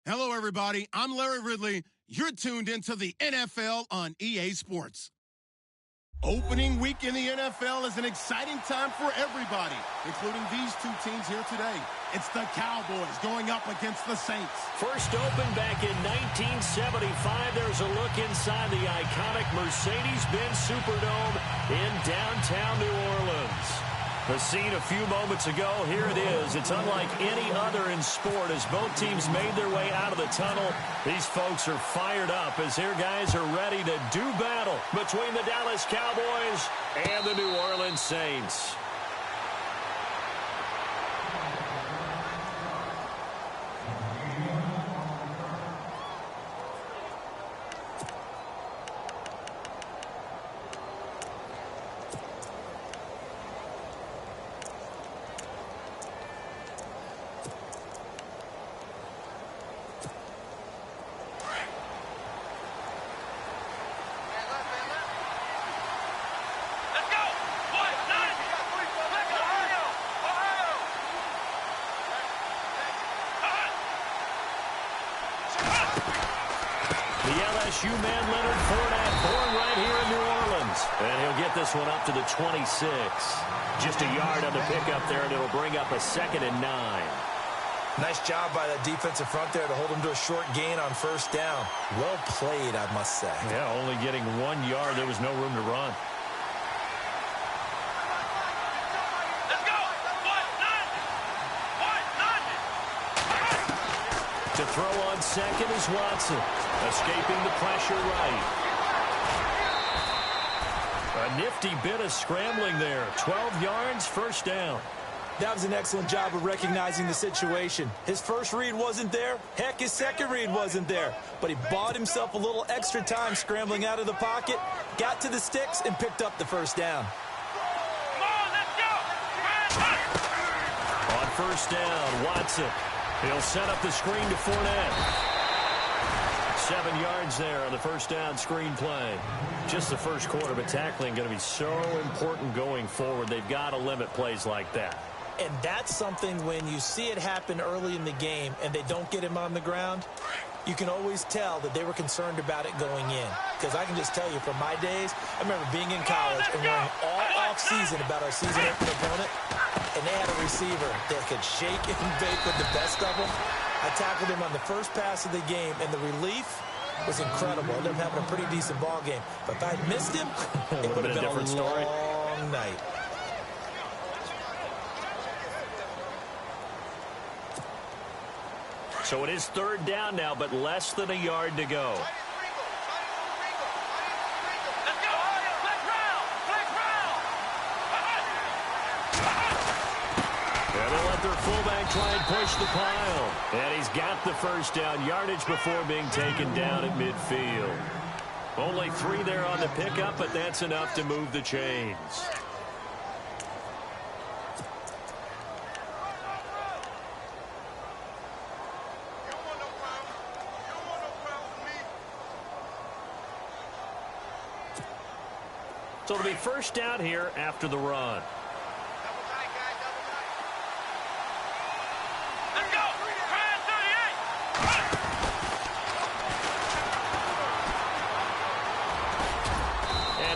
Hello, everybody. I'm Larry Ridley. You're tuned into the NFL on EA Sports. Opening week in the NFL is an exciting time for everybody, including these two teams here today. It's the Cowboys going up against the Saints. First opened back in 1975. There's a look inside the iconic Mercedes-Benz Superdome in downtown New Orleans. The scene a few moments ago, here it is. It's unlike any other in sport as both teams made their way out of the tunnel. These folks are fired up as their guys are ready to do battle between the Dallas Cowboys and the New Orleans Saints. LSU man Leonard Fournette, born right here in New Orleans. And he'll get this one up to the 26. Just a yard on the pickup there, and it'll bring up a 2nd and 9. Nice job by that defensive front there to hold him to a short gain on first down. Well played, I must say. Yeah, only getting 1 yard. There was no room to run. To throw on second is Watson, escaping the pressure right. A nifty bit of scrambling there. 12 yards, first down. That was an excellent job of recognizing the situation. His first read wasn't there. Heck, his second read wasn't there. But he bought himself a little extra time scrambling out of the pocket, got to the sticks, and picked up the first down. Come on, let's go! On first down, Watson. He'll set up the screen to Fournette. 7 yards there on the first down screen play. Just the first quarter, but tackling going to be so important going forward. They've got to limit plays like that. And that's something when you see it happen early in the game and they don't get him on the ground, you can always tell that they were concerned about it going in. Because I can just tell you from my days, I remember being in college and worrying all off-season about our season opener opponent. And they had a receiver that could shake and bake with the best of them. I tackled him on the first pass of the game, and the relief was incredible. I ended up having a pretty decent ball game. But if I'd missed him, it would have been a different story. Long night. So it is third down now, but less than a yard to go. Their fullback try and push the pile. And he's got the first down yardage before being taken down at midfield. Only 3 there on the pickup, but that's enough to move the chains. So it'll be first down here after the run.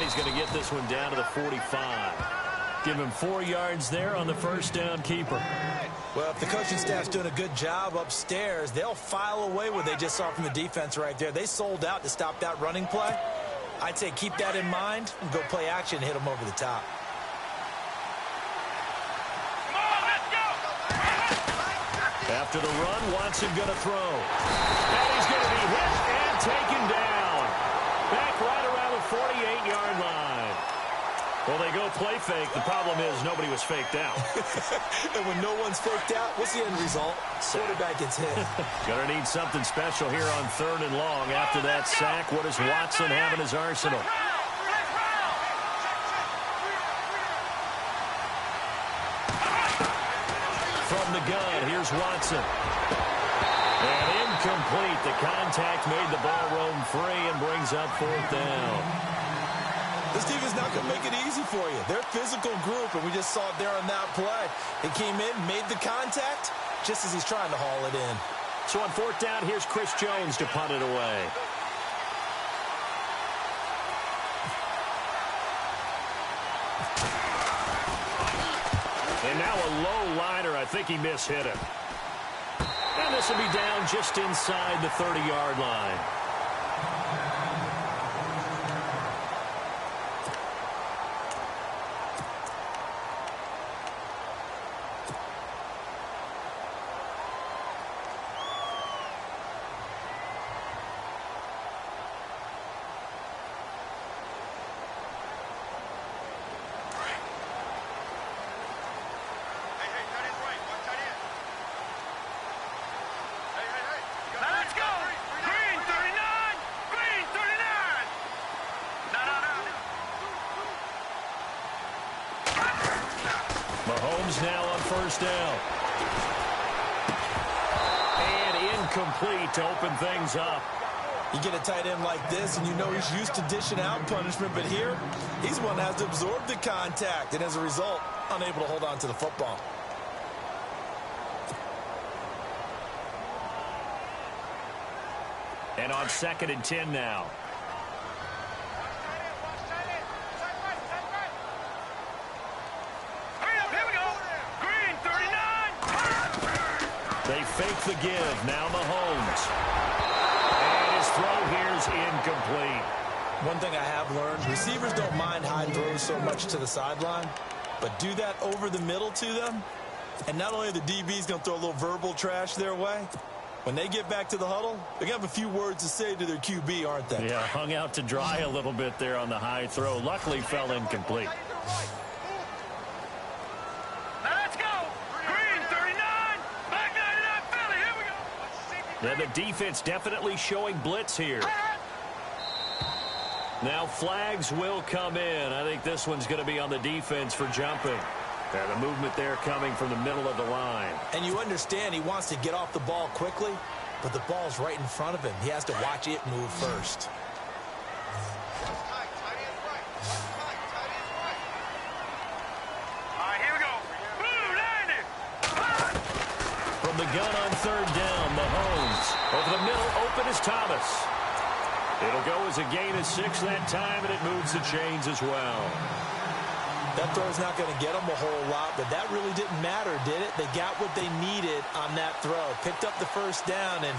He's going to get this one down to the 45. Give him 4 yards there on the first down keeper. Well, if the coaching staff's doing a good job upstairs, they'll file away what they just saw from the defense right there. They sold out to stop that running play. I'd say keep that in mind and go play action and hit them over the top. After the run, Watson going to throw. And he's going to be hit and taken down. Back right around the 48-yard line. Well, they go play fake. The problem is nobody was faked out. And when no one's faked out, what's the end result? Quarterback gets hit. Going to need something special here on 3rd and long. After that sack, what does Watson have in his arsenal? From the gun, here's Watson. And incomplete. The contact made the ball roam free and brings up 4th down. This team is not going to make it easy for you. They're a physical group, and we just saw it there on that play. He came in, made the contact, just as he's trying to haul it in. So on fourth down, here's Chris Jones to punt it away. And now a low liner. I think he mishit him. And this will be down just inside the 30-yard line. Mahomes now on first down. And incomplete to open things up. You get a tight end like this, and you know he's used to dishing out punishment, but here, he's the one that has to absorb the contact, and as a result, unable to hold on to the football. And on 2nd and 10 now. They fake the give. Now Mahomes. And his throw here's incomplete. One thing I have learned, receivers don't mind high throws so much to the sideline, but do that over the middle to them, and not only are the DBs going to throw a little verbal trash their way, when they get back to the huddle, they're going to have a few words to say to their QB, aren't they? Yeah, hung out to dry a little bit there on the high throw. Luckily fell incomplete. And the defense definitely showing blitz here. Now flags will come in. I think this one's going to be on the defense for jumping. The movement there coming from the middle of the line. And you understand he wants to get off the ball quickly, but the ball's right in front of him. He has to watch it move first. From the gun on third down, Mahomes. Over the middle, open is Thomas. It'll go as a gain of 6 that time, and it moves the chains as well. That throw's not going to get them a whole lot, but that really didn't matter, did it? They got what they needed on that throw. Picked up the first down, and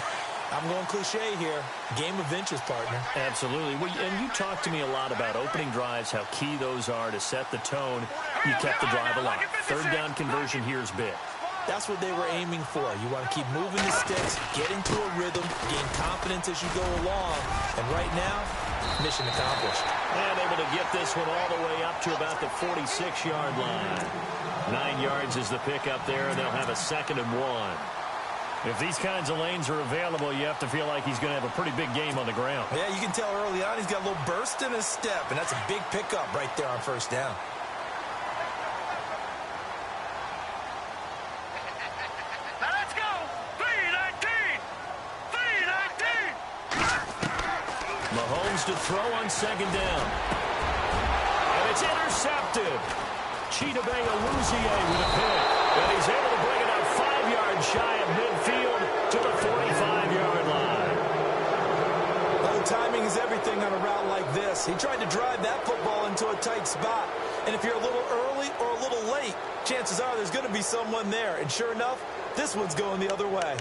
I'm going cliche here. Game of inches, partner. Absolutely. Well, and you talked to me a lot about opening drives, how key those are to set the tone. You kept the drive alive. Third down conversion here is big. That's what they were aiming for. You want to keep moving the sticks, get into a rhythm, gain confidence as you go along. And right now, mission accomplished. And able to get this one all the way up to about the 46-yard line. 9 yards is the pickup there, and they'll have a 2nd and 1. If these kinds of lanes are available, you have to feel like he's going to have a pretty big game on the ground. Yeah, you can tell early on he's got a little burst in his step, and that's a big pickup right there on first down. Mahomes to throw on 2nd down. And it's intercepted. Chidobe Awuzie with a pick. And he's able to bring it up 5 yards shy of midfield to the 45-yard line. Well, the timing is everything on a route like this. He tried to drive that football into a tight spot. And if you're a little early or a little late, chances are there's going to be someone there. And sure enough, this one's going the other way.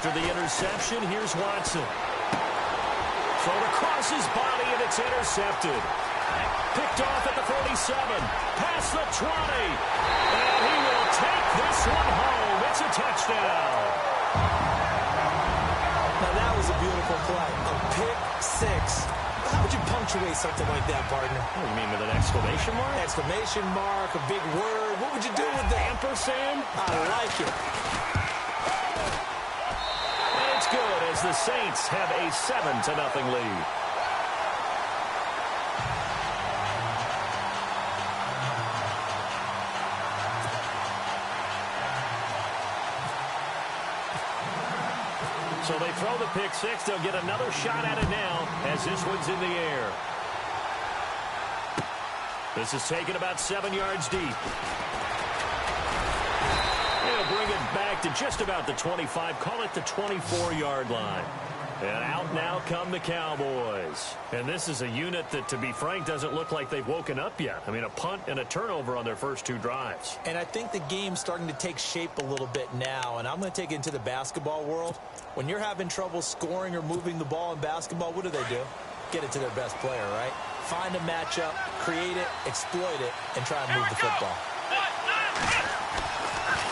After the interception, here's Watson. Thrown across his body, and it's intercepted. Picked off at the 47. Past the 20. And he will take this one home. It's a touchdown. Now, that was a beautiful play. A pick six. How would you punctuate something like that, partner? What do you mean, with an exclamation mark? Exclamation mark, a big word. What would you do with that? Ampersand? I like it. It's good as the Saints have a 7-0 lead. So they throw the pick six. They'll get another shot at it now as this one's in the air. This is taken about 7 yards deep. They'll bring it back to just about the 25. Call it the 24-yard line. And out now come the Cowboys. And this is a unit that, to be frank, doesn't look like they've woken up yet. I mean, a punt and a turnover on their first 2 drives. And I think the game's starting to take shape a little bit now. And I'm going to take it into the basketball world. When you're having trouble scoring or moving the ball in basketball, what do? Get it to their best player, right? Find a matchup, create it, exploit it, and try and move the football.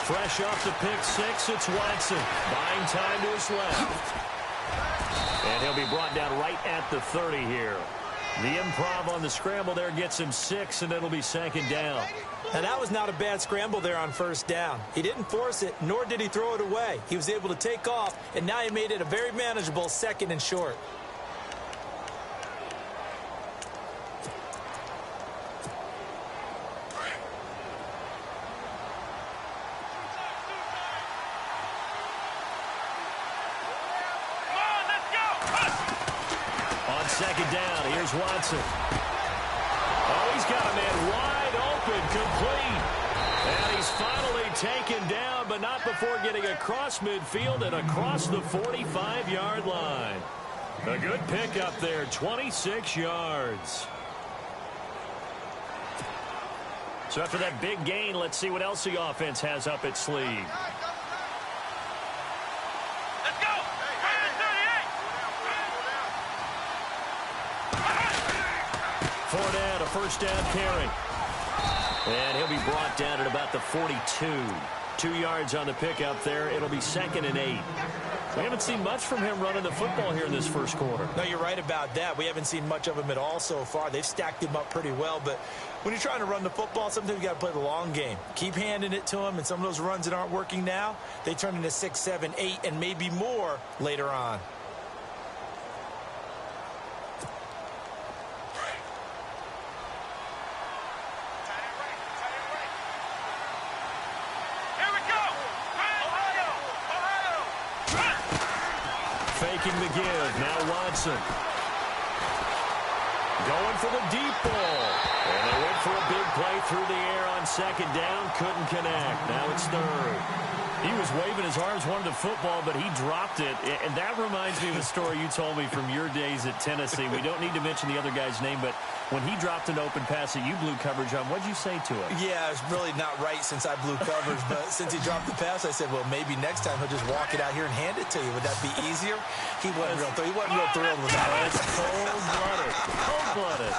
Fresh off the pick six, it's Watson. Buying time to his left. And he'll be brought down right at the 30 here. The improv on the scramble there gets him 6, and it'll be second down. Now, that was not a bad scramble there on first down. He didn't force it, nor did he throw it away. He was able to take off, and now he made it a very manageable 2nd and short. Second down, here's Watson. Oh, he's got a man wide open, complete. And he's finally taken down, but not before getting across midfield and across the 45-yard line. A good pickup there, 26 yards. So after that big gain, let's see what else the offense has up its sleeve. Fournette, a first down carry. And he'll be brought down at about the 42. 2 yards on the pickup there. It'll be 2nd and 8. We haven't seen much from him running the football here in this first quarter. No, you're right about that. We haven't seen much of him at all so far. They've stacked him up pretty well. But when you're trying to run the football, sometimes you got to play the long game. Keep handing it to him, and some of those runs that aren't working now, they turn into 6, 7, 8, and maybe more later on. Faking the give. Now Watson. Going for the deep ball. And they went for a big play through the air on second down. Couldn't connect. Now it's 3rd. He was waving his arms, wanted the football, but he dropped it. And that reminds me of a story you told me from your days at Tennessee. We don't need to mention the other guy's name, but when he dropped an open pass that you blew coverage on, what'd you say to him? Yeah, it's really not right since I blew coverage, but since he dropped the pass, I said, well, maybe next time he'll just walk it out here and hand it to you. Would that be easier? He wasn't real thrilled with that. It's cold-blooded. Cold-blooded.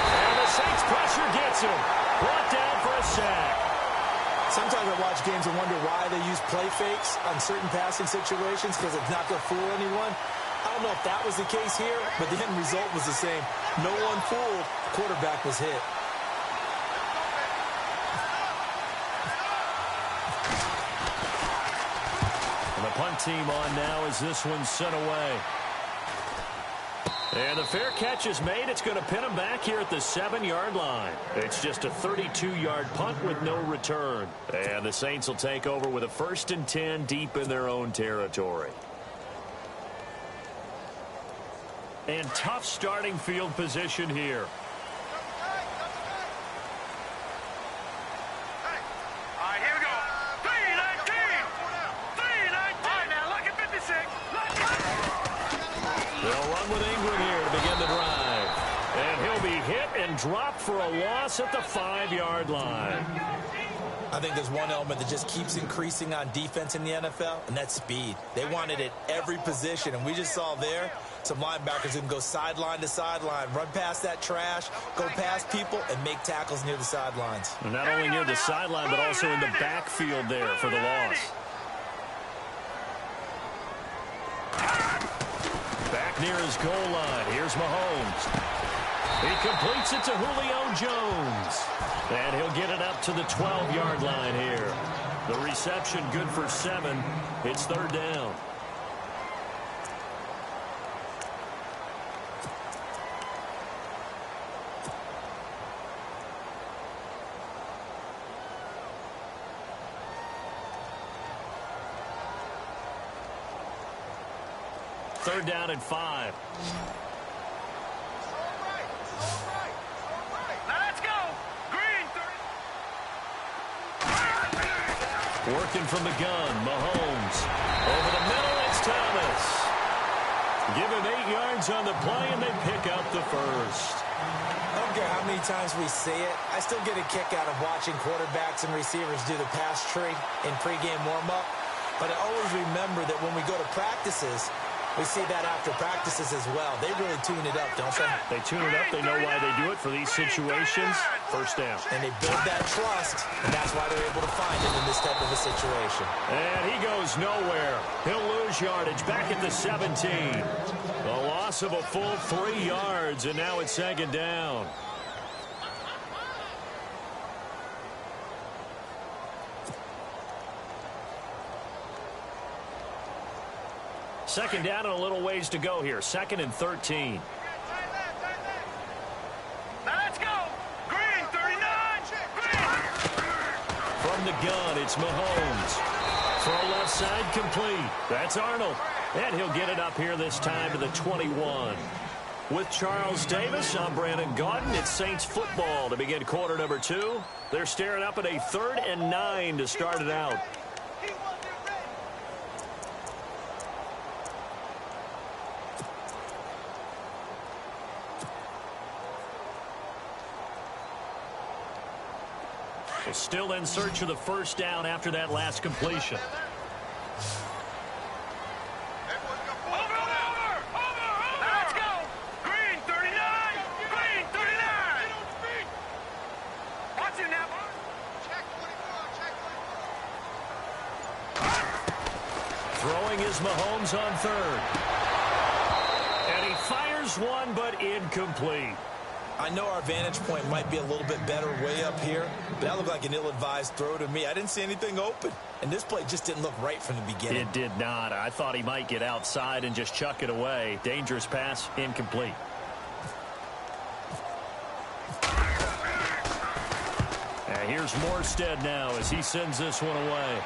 And the Saints pressure gets him. Brought down for a sack. Sometimes I watch games and wonder why they use play fakes on certain passing situations because it's not going to fool anyone. I don't know if that was the case here, but the end result was the same. No one fooled. The quarterback was hit. And the punt team on now as this one's sent away. And the fair catch is made. It's going to pin him back here at the 7-yard line. It's just a 32-yard punt with no return. And the Saints will take over with a 1st and 10 deep in their own territory. And tough starting field position here. They'll run with Ingram here to begin the drive. And he'll be hit and dropped for a loss at the 5-yard line. I think there's one element that just keeps increasing on defense in the NFL, and that's speed. They want it at every position, and we just saw there some linebackers who can go sideline to sideline, run past that trash, go past people, and make tackles near the sidelines. And not only near the sideline, but also in the backfield there for the loss. Back near his goal line. Here's Mahomes. He completes it to Julio Jones. And he'll get it up to the 12-yard line here. The reception good for 7. It's 3rd down. 3rd down and 5. Let's go. Green 30. Working from the gun, Mahomes. Over the middle, it's Thomas. Give him 8 yards on the play, and they pick up the first. I don't care how many times we see it. I still get a kick out of watching quarterbacks and receivers do the pass tree in pregame warm-up. But I always remember that when we go to practices, we see that after practices as well. They really tune it up, don't they? They tune it up. They know why they do it for these situations. First down. And they build that trust, and that's why they're able to find it in this type of a situation. And he goes nowhere. He'll lose yardage back at the 17. A loss of a full 3 yards, and now it's 2nd down. Second down and a little ways to go here. 2nd and 13. Let's go. Green 39. Green. From the gun, it's Mahomes. Throw left side complete. That's Arnold. And he'll get it up here this time to the 21. With Charles Davis, I'm Brandon Gaudin. It's Saints football to begin quarter number 2. They're staring up at a 3rd and 9 to start it out. Still in search of the first down after that last completion. Let's go. Green 39. Green 39. Watch it now. Check 24. Throwing is Mahomes on 3rd. And he fires one, but incomplete. I know our vantage point might be a little bit better way up here, but that looked like an ill-advised throw to me. I didn't see anything open, and this play just didn't look right from the beginning. It did not. I thought he might get outside and just chuck it away. Dangerous pass, incomplete. And here's Morstead now as he sends this one away.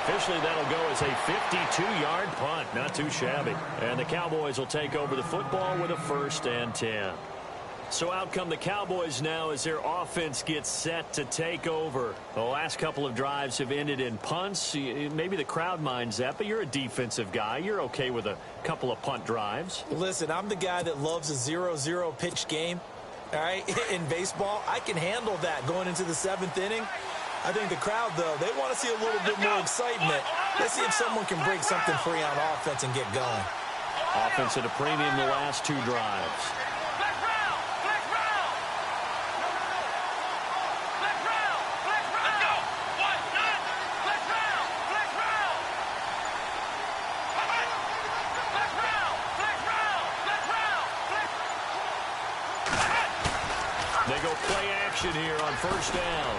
Officially, that'll go as a 52-yard punt. Not too shabby. And the Cowboys will take over the football with a 1st and 10. So out come the Cowboys now as their offense gets set to take over. The last couple of drives have ended in punts. Maybe the crowd minds that, but you're a defensive guy. You're okay with a couple of punt drives. Listen, I'm the guy that loves a 0-0 pitch game. All right, in baseball, I can handle that going into the 7th inning. I think the crowd, though, they want to see a little bit more excitement. Let's see if someone can break something free on offense and get going. Offense at a premium the last 2 drives. Let's round. Let's round. Let's round. Let's round. Let's go. 1, 9. Let's round. Let's round. Let's round. Let's round. Let's round. They go play action here on 1st down.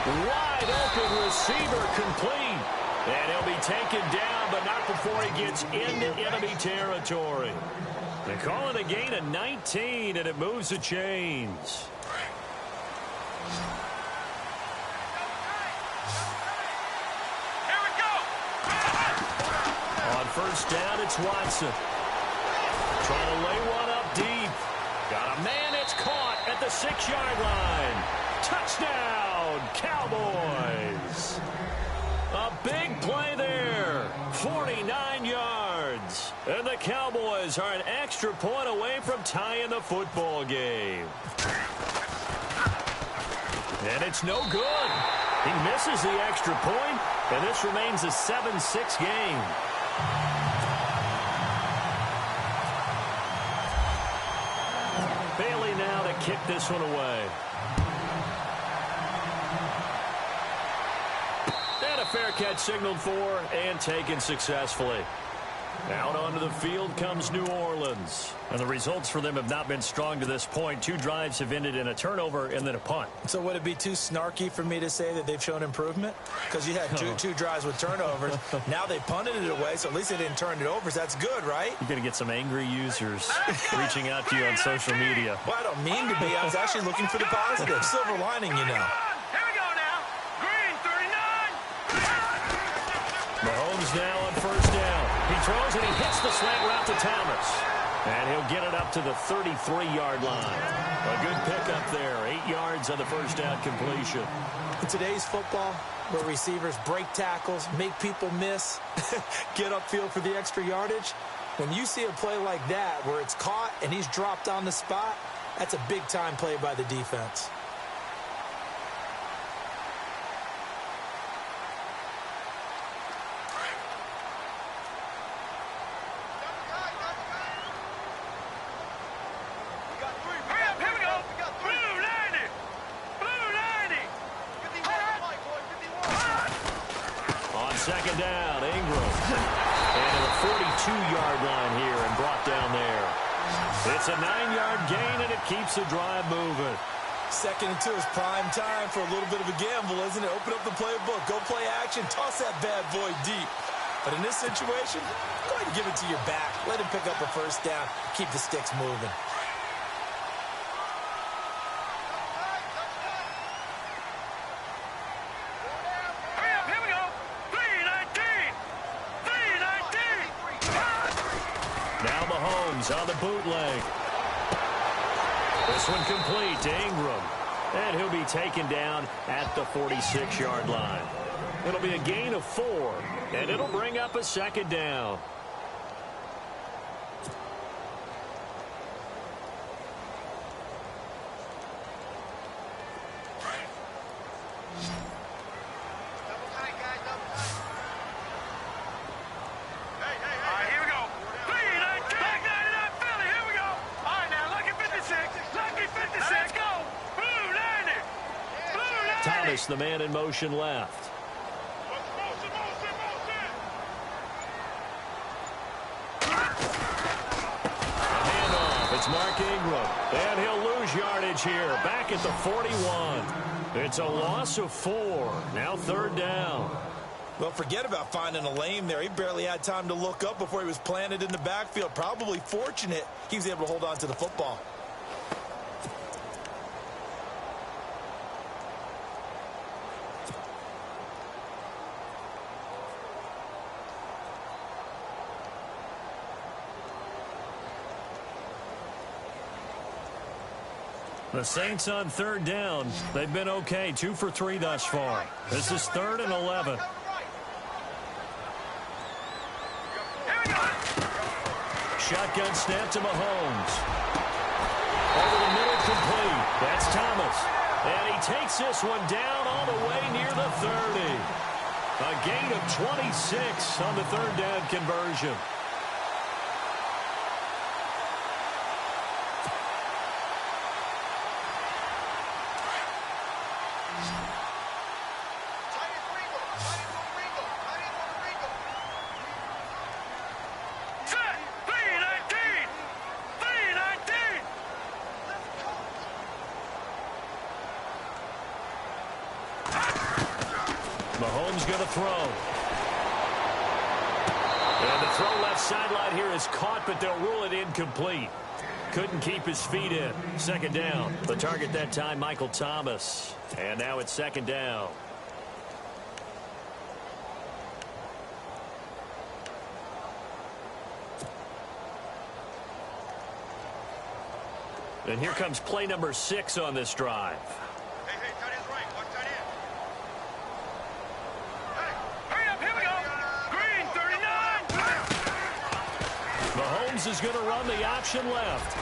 Wide open receiver complete. And he'll be taken down, but not before he gets into enemy territory. They call it a gain of 19, and it moves the chains. Here we go. On 1st down, it's Watson. Trying to lay one up deep. Got a man, it's caught at the 6-yard line. Touchdown, Cowboys. A big play there. 49 yards. And the Cowboys are an extra point away from tying the football game. And it's no good. He misses the extra point, and this remains a 7-6 game. Bailey now to kick this one away. And a fair catch signaled for and taken successfully. Out onto the field comes New Orleans. And the results for them have not been strong to this point. 2 drives have ended in a turnover and then a punt. So would it be too snarky for me to say that they've shown improvement? Because you had two drives with turnovers. Now they punted it away, so at least they didn't turn it over. So that's good, right? You're going to get some angry users reaching out to you on social media. Well, I don't mean to be. I was actually looking for the positive. Silver lining, you know. Here we go now. Green 39. Mahomes now on first down. He throws and he hits the slant route to Thomas. And he'll get it up to the 33-yard line. A good pickup there. 8 yards on the first down completion. In today's football, where receivers break tackles, make people miss, get upfield for the extra yardage, when you see a play like that where it's caught and he's dropped on the spot, that's a big-time play by the defense. Second down, Ingram. And to the 42-yard line here and brought down there. It's a 9-yard gain, and it keeps the drive moving. Second and 2 is prime time for a little bit of a gamble, isn't it? Open up the playbook, go play action, toss that bad boy deep. But in this situation, go ahead and give it to your back. Let him pick up a first down, keep the sticks moving. On the bootleg. This one complete to Ingram. And he'll be taken down at the 46-yard line. It'll be a gain of 4, and it'll bring up a second down. Thomas, the man in motion left. A handoff. It's Mark Ingram. And he'll lose yardage here. Back at the 41. It's a loss of 4. Now third down. Well, forget about finding a lane there. He barely had time to look up before he was planted in the backfield. Probably fortunate he was able to hold on to the football. The Saints on third down. They've been okay. 2 for 3 thus far. This is 3rd and 11. Shotgun snap to Mahomes. Over the middle, complete. That's Thomas. And he takes this one down all the way near the 30. A gain of 26 on the third down conversion. Mahomes going to throw. And the throw left sideline here is caught, but they'll rule it incomplete. Couldn't keep his feet in. Second down. The target that time, Michael Thomas. And now it's second down. And here comes play number 6 on this drive. Mahomes is going to run the option left.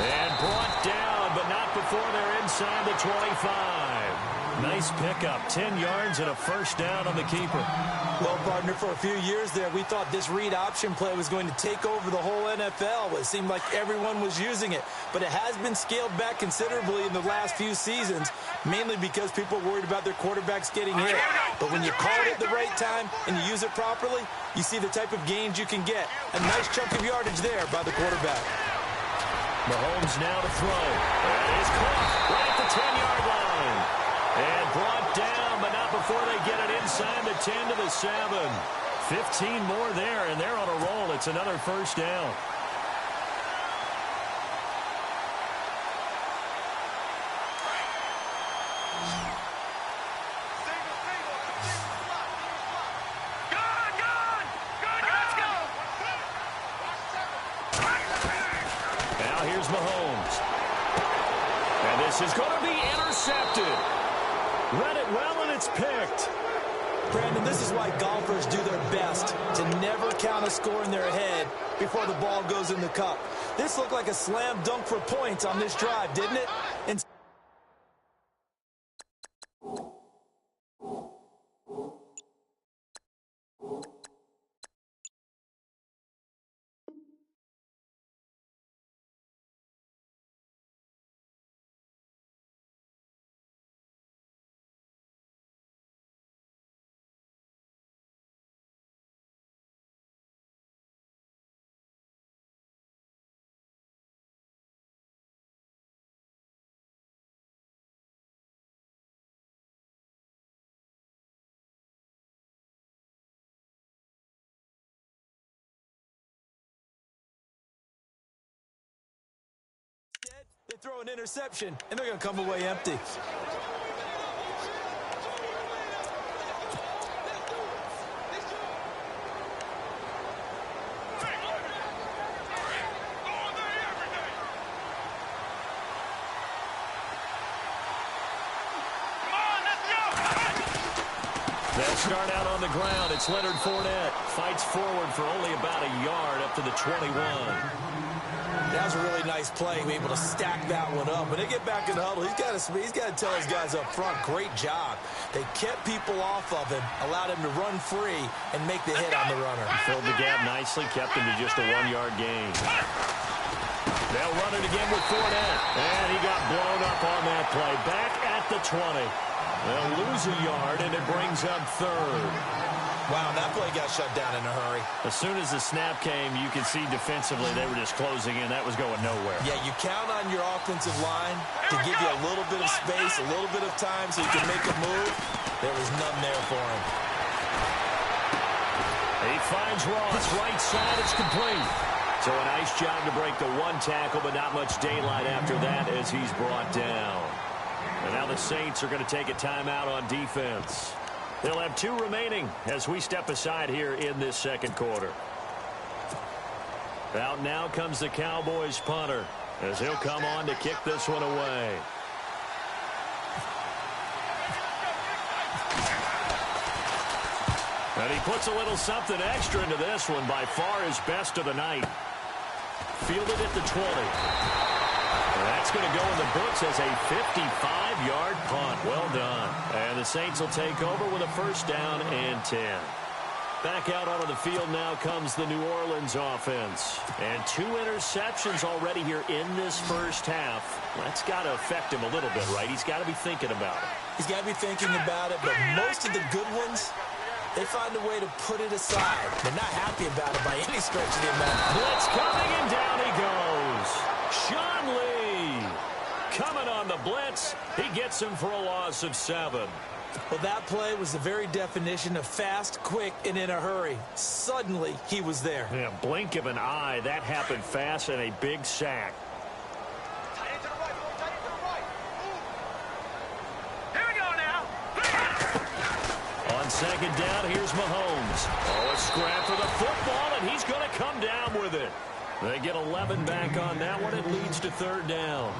And brought down, but not before they're inside the 25. Nice pickup. 10 yards and a first down on the keeper. Well, partner, for a few years there, we thought this read option play was going to take over the whole NFL. It seemed like everyone was using it. But it has been scaled back considerably in the last few seasons, mainly because people are worried about their quarterbacks getting hit. But when you call it at the right time and you use it properly, you see the type of gains you can get. A nice chunk of yardage there by the quarterback. Mahomes now to throw. And he's caught right at the 10-yard line. And brought down, but not before they get it inside the 10 to the 7. 15 more there, and they're on a roll. It's another first down. God! This is going to be intercepted. Read it well, and it's picked. Brandon, this is why golfers do their best to never count a score in their head before the ball goes in the cup. This looked like a slam dunk for points on this drive, didn't it? They throw an interception, and they're going to come away empty. They'll start out on the ground. It's Leonard Fournette. Fights forward for only about a yard up to the 21. That was a really nice play, able to stack that one up. When they get back in the huddle, he's got to tell his guys up front, great job. They kept people off of him, allowed him to run free, and make the hit on the runner. He filled the gap nicely, kept him to just a 1-yard gain. They'll run it again with Fournette. And he got blown up on that play. Back at the 20. They'll lose a yard, and it brings up third. Wow, that play got shut down in a hurry. As soon as the snap came, you could see defensively they were just closing in. That was going nowhere. Yeah, you count on your offensive line to give you a little bit of space, a little bit of time so you can make a move. There was none there for him. He finds Ross. Right side, it's complete. So a nice job to break the one tackle, but not much daylight after that as he's brought down. And now the Saints are going to take a timeout on defense. They'll have 2 remaining as we step aside here in this second quarter. Out now comes the Cowboys punter as he'll come on to kick this one away. And he puts a little something extra into this one, by far his best of the night. Fielded at the 20. And that's going to go in the books as a 55-yard punt. Well done. And the Saints will take over with a first down and 10. Back out onto the field now comes the New Orleans offense. And 2 interceptions already here in this first half. That's got to affect him a little bit, right? He's got to be thinking about it. He's got to be thinking about it, but most of the good ones, they find a way to put it aside. They're not happy about it by any stretch of the imagination. Blitz coming, and down he goes. Sean Lee coming on the blitz. He gets him for a loss of 7. Well, that play was the very definition of fast, quick, and in a hurry. Suddenly, he was there. Yeah, blink of an eye. That happened fast, and a big sack. Here we go now. On second down, here's Mahomes. Oh, a scrap for the football, and he's going to come down with it. They get 11 back on that one. It leads to third down.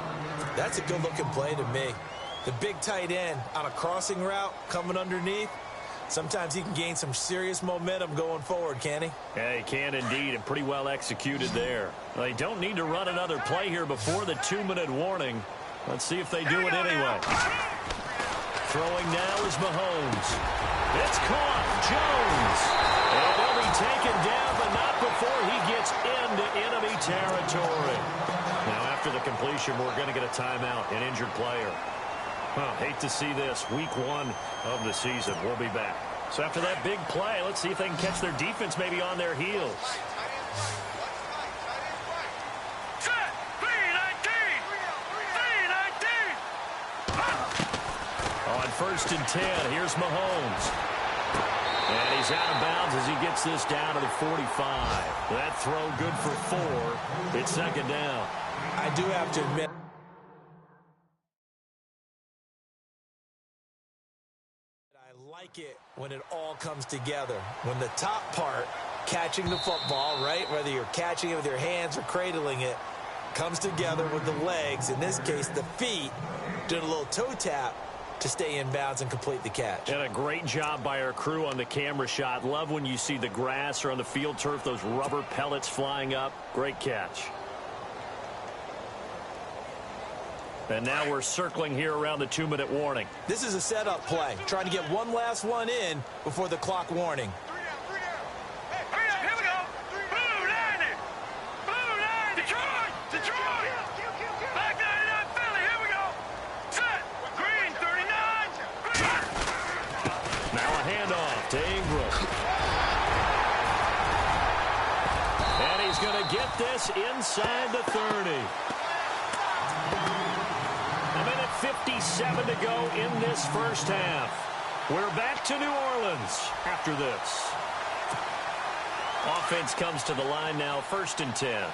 That's a good-looking play to me. The big tight end on a crossing route coming underneath. Sometimes he can gain some serious momentum going forward, can he? Yeah, he can indeed, and pretty well executed there. They don't need to run another play here before the 2-minute warning. Let's see if they do it anyway. Throwing now is Mahomes. It's caught. Jones. And he'll be taken down, but not before he gets into enemy territory. Now, after the completion, we're going to get a timeout, an injured player. Hate to see this. Week 1 of the season. We'll be back. So after that big play, let's see if they can catch their defense maybe on their heels. Set. 319. 319. On 1st and 10, here's Mahomes. And he's out of bounds as he gets this down to the 45. That throw good for 4. It's second down. I do have to admit, I like it when it all comes together. When the top part, catching the football, right, whether you're catching it with your hands or cradling it, comes together with the legs, in this case the feet, doing a little toe tap to stay in bounds and complete the catch. And a great job by our crew on the camera shot. Love when you see the grass or on the field turf, those rubber pellets flying up. Great catch. And now we're circling here around the 2-minute warning. This is a setup play, trying to get one last one in before the clock warning. Get this inside the 30. A minute 57 to go in this first half. We're back to New Orleans after this. Offense comes to the line now, 1st and 10.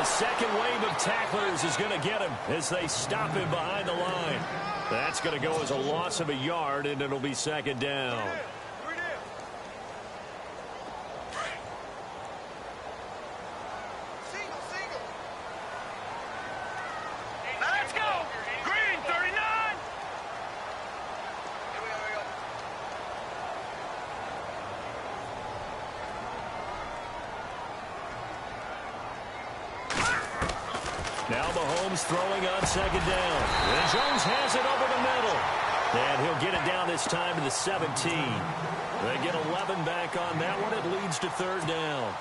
Second wave of tacklers is going to get him as they stop him behind the line. That's going to go as a loss of a yard, and it'll be 2nd down. Let's go! Green 39! Now Mahomes throwing on 2nd down. And Jones has it over the middle. And he'll get it down this time to the 17. They get 11 back on that one. It leads to 3rd down.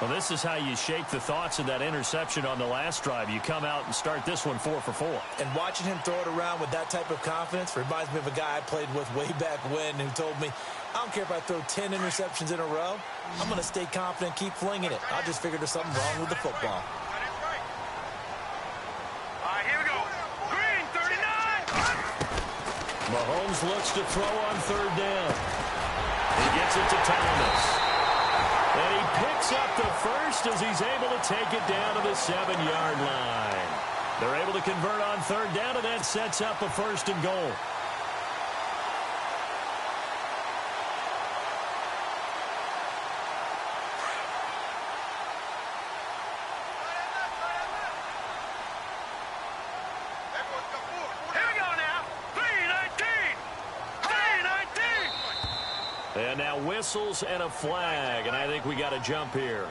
Well, this is how you shake the thoughts of that interception on the last drive. You come out and start this one 4 for 4. And watching him throw it around with that type of confidence reminds me of a guy I played with way back when who told me, I don't care if I throw 10 interceptions in a row. I'm going to stay confident, keep flinging it. I just figured there's something wrong with the football. Mahomes looks to throw on 3rd down. He gets it to Thomas. And he picks up the first as he's able to take it down to the 7-yard line. They're able to convert on 3rd down, and that sets up a 1st and goal. And now whistles and a flag, and I think we got a jump here.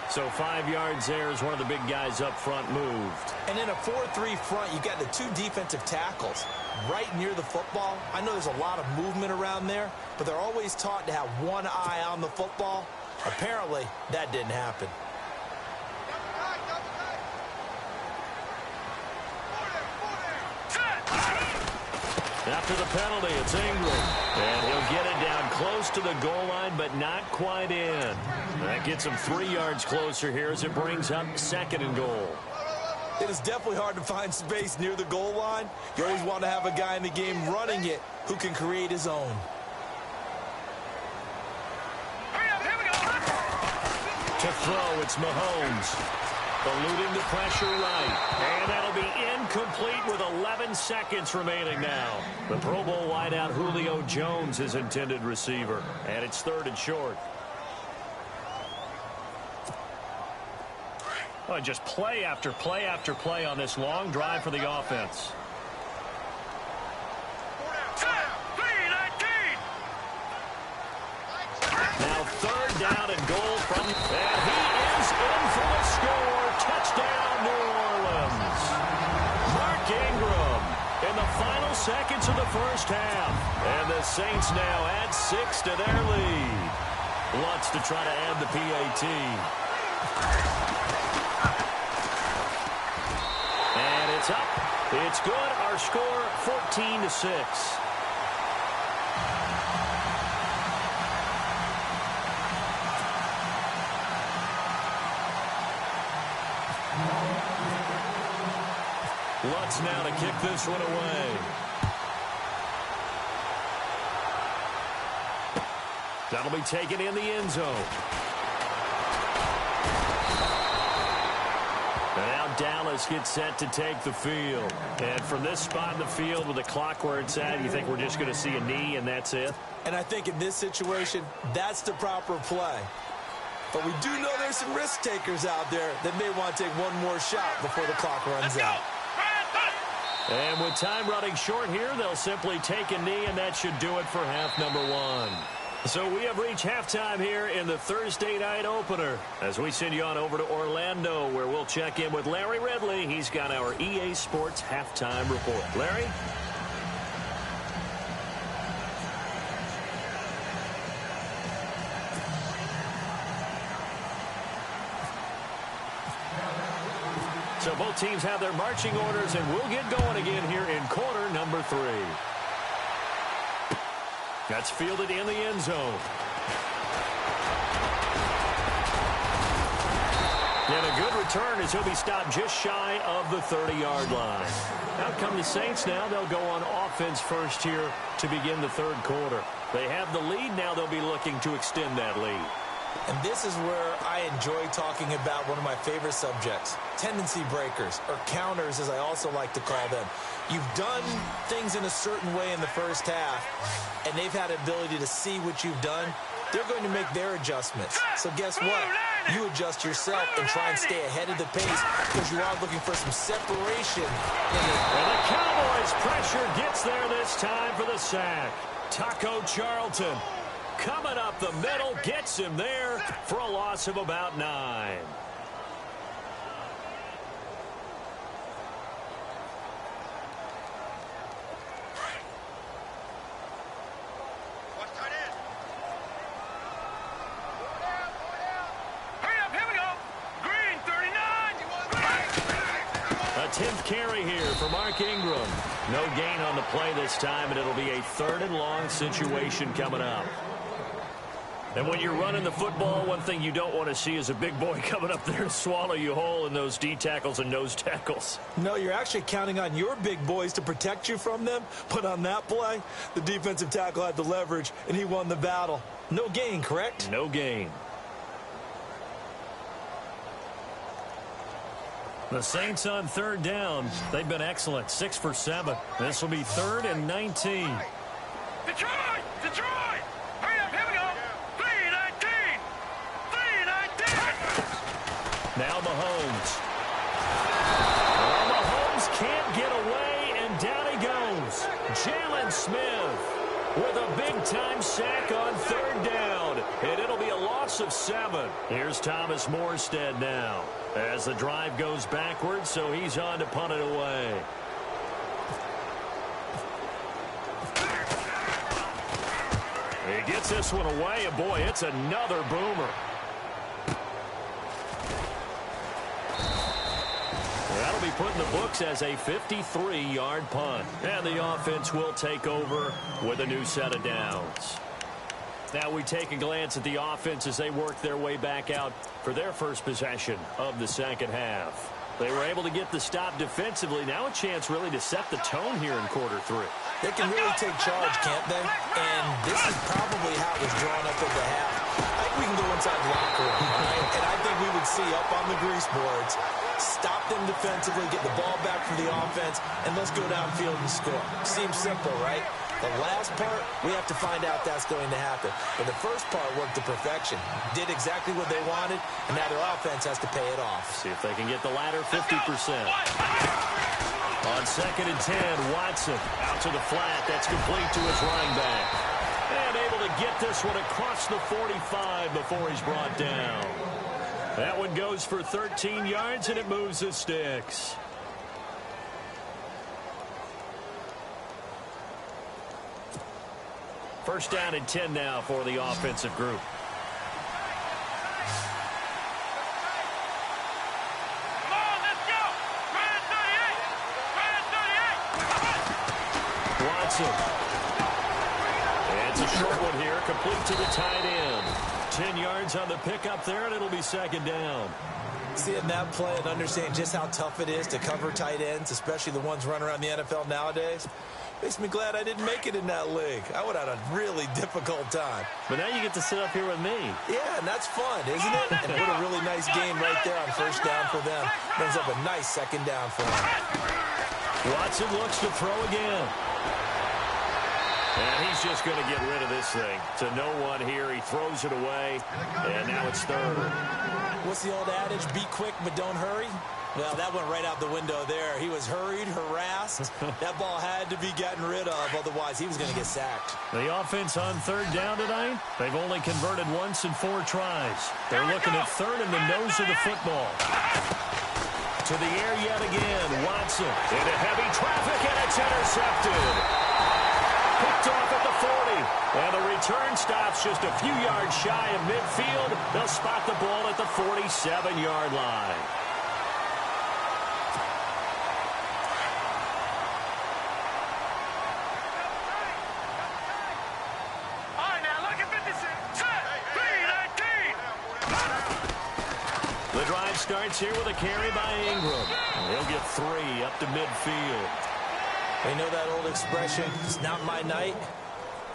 So 5 yards there as one of the big guys up front moved. And in a 4-3 front, you got the 2 defensive tackles right near the football. I know there's a lot of movement around there, but they're always taught to have one eye on the football. Apparently, that didn't happen. After the penalty, it's Ingram. And he'll get it down close to the goal line, but not quite in. That gets him 3 yards closer here as it brings up 2nd and goal. It is definitely hard to find space near the goal line. You always want to have a guy in the game running it who can create his own. To throw, it's Mahomes. Eluding the pressure right. And that'll be incomplete with 11 seconds remaining now. The Pro Bowl wideout Julio Jones, his intended receiver. And it's 3rd and short. Oh, just play after play after play on this long drive for the offense. Now 3rd down and goal from... And he is in for the score. Touchdown, New Orleans. Mark Ingram in the final seconds of the first half. And the Saints now add 6 to their lead. Lutz to try to add the PAT. And it's up. It's good. Our score, 14-6. Lutz now to kick this one away. That'll be taken in the end zone. And now Dallas Dallas gets set to take the field. And from this spot in the field with the clock where it's at, you think we're just going to see a knee and that's it? And I think in this situation, that's the proper play. But we do know there's some risk takers out there that may want to take one more shot before the clock runs out. And with time running short here, they'll simply take a knee, and that should do it for half number one. So we have reached halftime here in the Thursday night opener as we send you on over to Orlando, where we'll check in with Larry Ridley. He's got our EA Sports halftime report. Larry? So both teams have their marching orders, and we'll get going again here in quarter number 3. That's fielded in the end zone. And a good return as he'll be stopped just shy of the 30-yard line. Out come the Saints now. They'll go on offense first here to begin the third quarter. They have the lead. Now they'll be looking to extend that lead. And this is where I enjoy talking about one of my favorite subjects, tendency breakers, or counters as I also like to call them. You've done things in a certain way in the first half, and they've had the ability to see what you've done. They're going to make their adjustments. So guess what? You adjust yourself and try and stay ahead of the pace because you are looking for some separation. And the Cowboys' pressure gets there this time for the sack. Taco Charlton coming up the middle, gets him there for a loss of about 9. A 10th carry here for Mark Ingram. No gain on the play this time, and it'll be a 3rd and long situation coming up. And when you're running the football, one thing you don't want to see is a big boy coming up there to swallow you whole in those D tackles and nose tackles. No, you're actually counting on your big boys to protect you from them. But on that play, the defensive tackle had the leverage, and he won the battle. No gain, correct? No gain. The Saints on 3rd down. They've been excellent, 6 for 7. This will be 3rd and 19. Detroit! Detroit! Hurry up, here we go! 3-19! 3-19! Now Mahomes. Well, Mahomes can't get away, and down he goes. Jalen Smith with a big-time sack on 3rd down, and it'll be a loss of 7. Here's Thomas Morstead now as the drive goes backwards, so he's on to punt it away. He gets this one away, and boy, it's another boomer. That'll be put in the books as a 53-yard punt. And the offense will take over with a new set of downs. Now we take a glance at the offense as they work their way back out for their first possession of the second half. They were able to get the stop defensively. Now a chance really to set the tone here in quarter 3. They can really take charge, can't they? And this is probably how it was drawn up at the half. I think we can go inside the locker room, all right? And I think we would see up on the grease boards, stop them defensively, get the ball back from the offense, and let's go downfield and score. Seems simple, right? The last part, we have to find out that's going to happen. But the first part worked to perfection. Did exactly what they wanted, and now their offense has to pay it off. See if they can get the latter 50%. On 2nd and 10, Watson out to the flat. That's complete to his running back. And able to get this one across the 45 before he's brought down. That one goes for 13 yards, and it moves the sticks. First down and 10 now for the offensive group. Come on, let's go! Ryan 38! Ryan 38! Watson. And it's a short one here, complete to the tight end. 10 yards on the pickup there, and it'll be 2nd down. Seeing that play and understanding just how tough it is to cover tight ends, especially the ones running around the NFL nowadays, Makes me glad I didn't make it in that league. I would have had a really difficult time. But now you get to sit up here with me. Yeah, and that's fun, isn't it? And what a really nice game right there on first down for them. Brings up a nice second down for them. Watson looks to throw again. And he's just going to get rid of this thing. To no one here, he throws it away, and now it's third. What's the old adage? Be quick, but don't hurry? Well, that went right out the window there. He was hurried, harassed. That ball had to be gotten rid of, otherwise he was going to get sacked. The offense on third down tonight, they've only converted once in 4 tries. They're looking at third in the nose of the football. To the air yet again, Watson into heavy traffic, and it's intercepted. Picked off at the 40. And the return stops just a few yards shy of midfield. They'll spot the ball at the 47-yard line. The drive starts here with a carry by Ingram. He'll get 3 up to midfield. You know that old expression, it's not my night?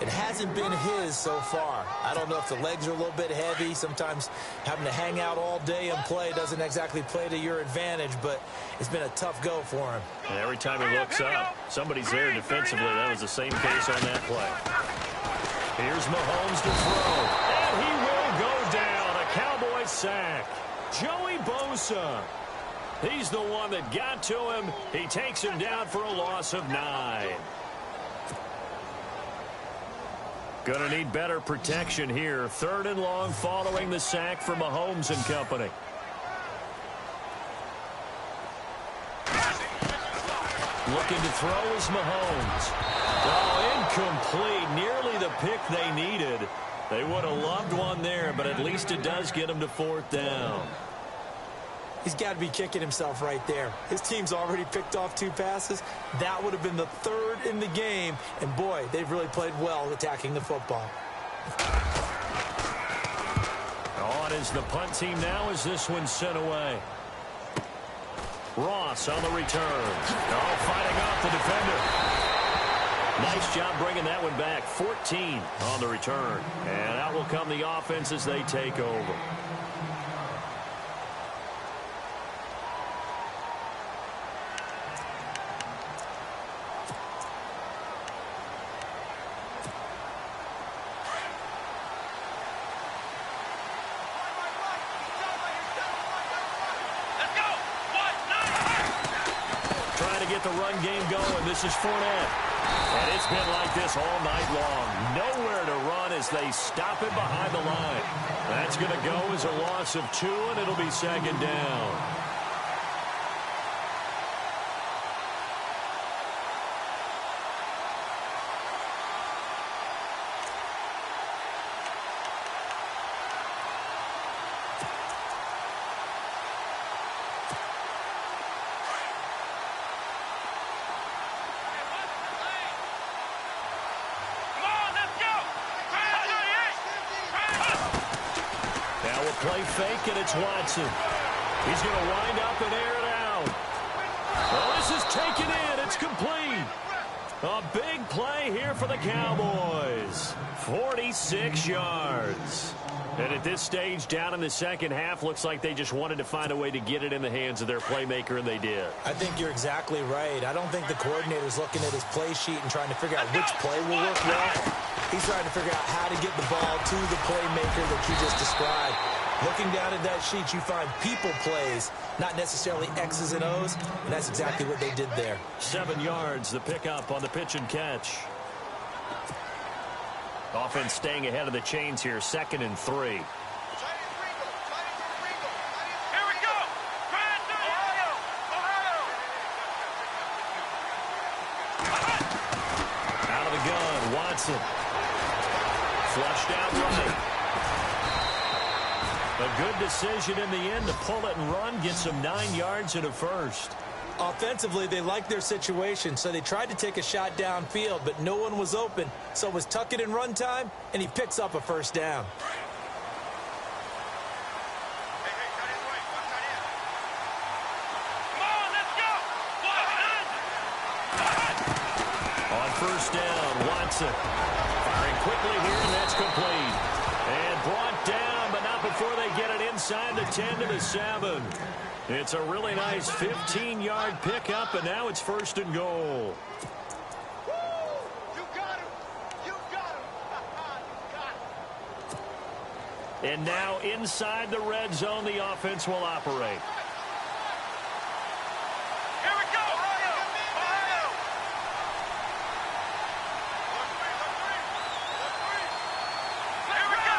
It hasn't been his so far. I don't know if the legs are a little bit heavy. Sometimes having to hang out all day and play doesn't exactly play to your advantage, but it's been a tough go for him. And every time he looks up, somebody's there defensively. That was the same case on that play. Here's Mahomes to throw. And he will go down. A Cowboy sack. Joey Bosa. He's the one that got to him. He takes him down for a loss of 9. Gonna need better protection here. Third and long following the sack for Mahomes and company. Looking to throw is Mahomes. Oh, incomplete. Nearly the pick they needed. They would have loved one there, but at least it does get them to 4th down. He's got to be kicking himself right there. His team's already picked off 2 passes. That would have been the 3rd in the game. And, boy, they've really played well attacking the football. On is the punt team now as this one's sent away. Ross on the return. Oh, fighting off the defender. Nice job bringing that one back. 14 on the return. And out will come the offense as they take over. The run game going. This is Fournette. And it's been like this all night long. Nowhere to run as they stop it behind the line. That's going to go as a loss of 2, and it'll be 2nd down. Play fake, and it's Watson. He's going to wind up and air it out. Well, this is taken in. It's complete. A big play here for the Cowboys. 46 yards. And at this stage, down in the second half, looks like they just wanted to find a way to get it in the hands of their playmaker, and they did. I think you're exactly right. I don't think the coordinator's looking at his play sheet and trying to figure out which play will work well. He's trying to figure out how to get the ball to the playmaker that you just described. Looking down at that sheet, you find people plays, not necessarily X's and O's, and that's exactly what they did there. 7 yards, the pickup on the pitch and catch. Offense staying ahead of the chains here, 2nd and 3. Here we go. Out of the gun, Watson. Flushed out right. A good decision in the end to pull it and run, get some 9 yards and a first. Offensively, they liked their situation, so they tried to take a shot downfield, but no one was open. So it was tuck it and run time, and he picks up a first down. first down. Watson firing quickly here, and that's complete. And brought down, but not before they get it inside the 10 to the 7. It's a really nice 15-yard pickup, and now it's first and goal. And now inside the red zone, the offense will operate. Here we go! Ohio! Here we go!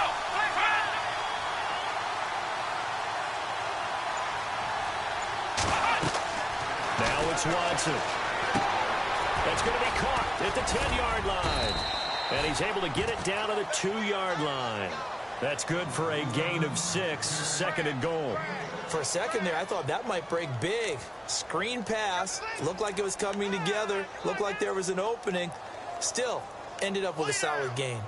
Now it's Watson. That's going to be caught at the 10-yard line. And he's able to get it down to the 2-yard line. That's good for a gain of 6, second and goal. For a second there, I thought that might break big. Screen pass. Looked like it was coming together. Looked like there was an opening. Still, ended up with a solid gain.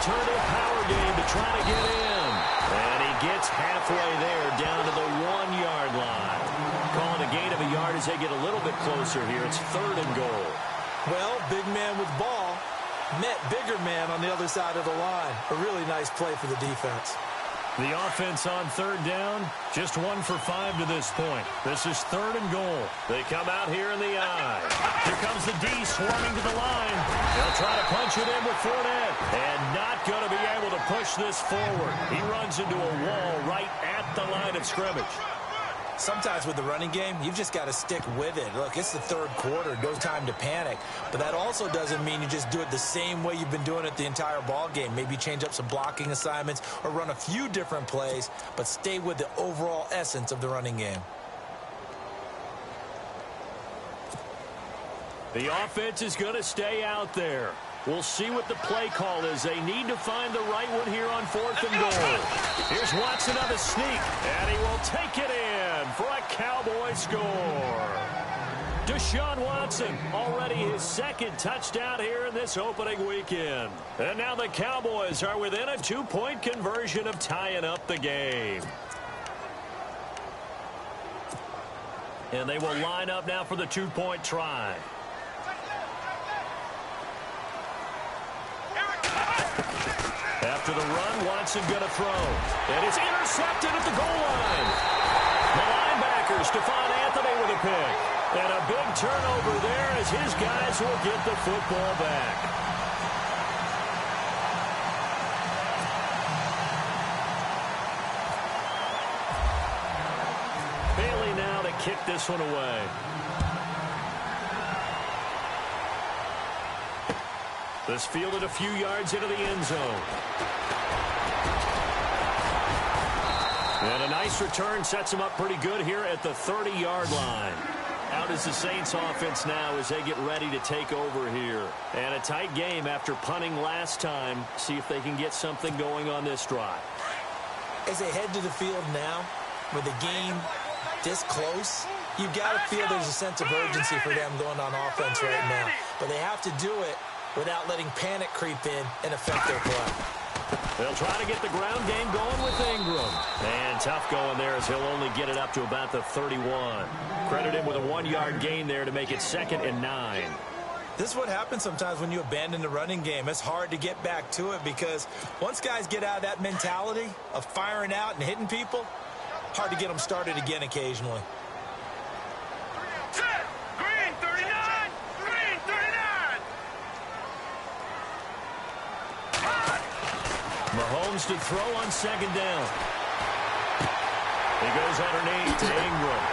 Turn to a power game to try to get in. And he gets halfway there down to the 1-yard line. Calling a gain of a yard as they get a little bit closer here. It's third and goal. Well, big man with ball met bigger man on the other side of the line. A really nice play for the defense. The offense on third down, just 1 for 5 to this point. This is third and goal. They come out here in the I. Here comes the D swarming to the line. They'll try to punch it in with Fournette. And not going to be able to push this forward. He runs into a wall right at the line of scrimmage. Sometimes with the running game, you've just got to stick with it. Look, it's the third quarter. No time to panic. But that also doesn't mean you just do it the same way you've been doing it the entire ball game. Maybe change up some blocking assignments or run a few different plays, but stay with the overall essence of the running game. The offense is going to stay out there. We'll see what the play call is. They need to find the right one here on fourth and goal. Here's Watson on the sneak, and he will take it in for a Cowboy score. Deshaun Watson, already his second touchdown here in this opening weekend. And now the Cowboys are within a 2-point conversion of tying up the game. And they will line up now for the 2-point try. After the run, Watson going to throw. And it's intercepted at the goal line. The linebacker, Stephon Anthony with a pick. And a big turnover there as his guys will get the football back. Bailey now to kick this one away. This fielded a few yards into the end zone. And a nice return sets him up pretty good here at the 30-yard line. Out is the Saints offense now as they get ready to take over here. And a tight game after punting last time. See if they can get something going on this drive. As they head to the field now, with the game this close, you've got to feel there's a sense of urgency for them going on offense right now. But they have to do it without letting panic creep in and affect their play. They'll try to get the ground game going with Ingram. And tough going there as he'll only get it up to about the 31. Credit him with a 1-yard gain there to make it 2nd and 9. This is what happens sometimes when you abandon the running game. It's hard to get back to it because once guys get out of that mentality of firing out and hitting people, hard to get them started again occasionally. Green 39! Green 39! Mahomes to throw on 2nd down. He goes underneath to Ingram.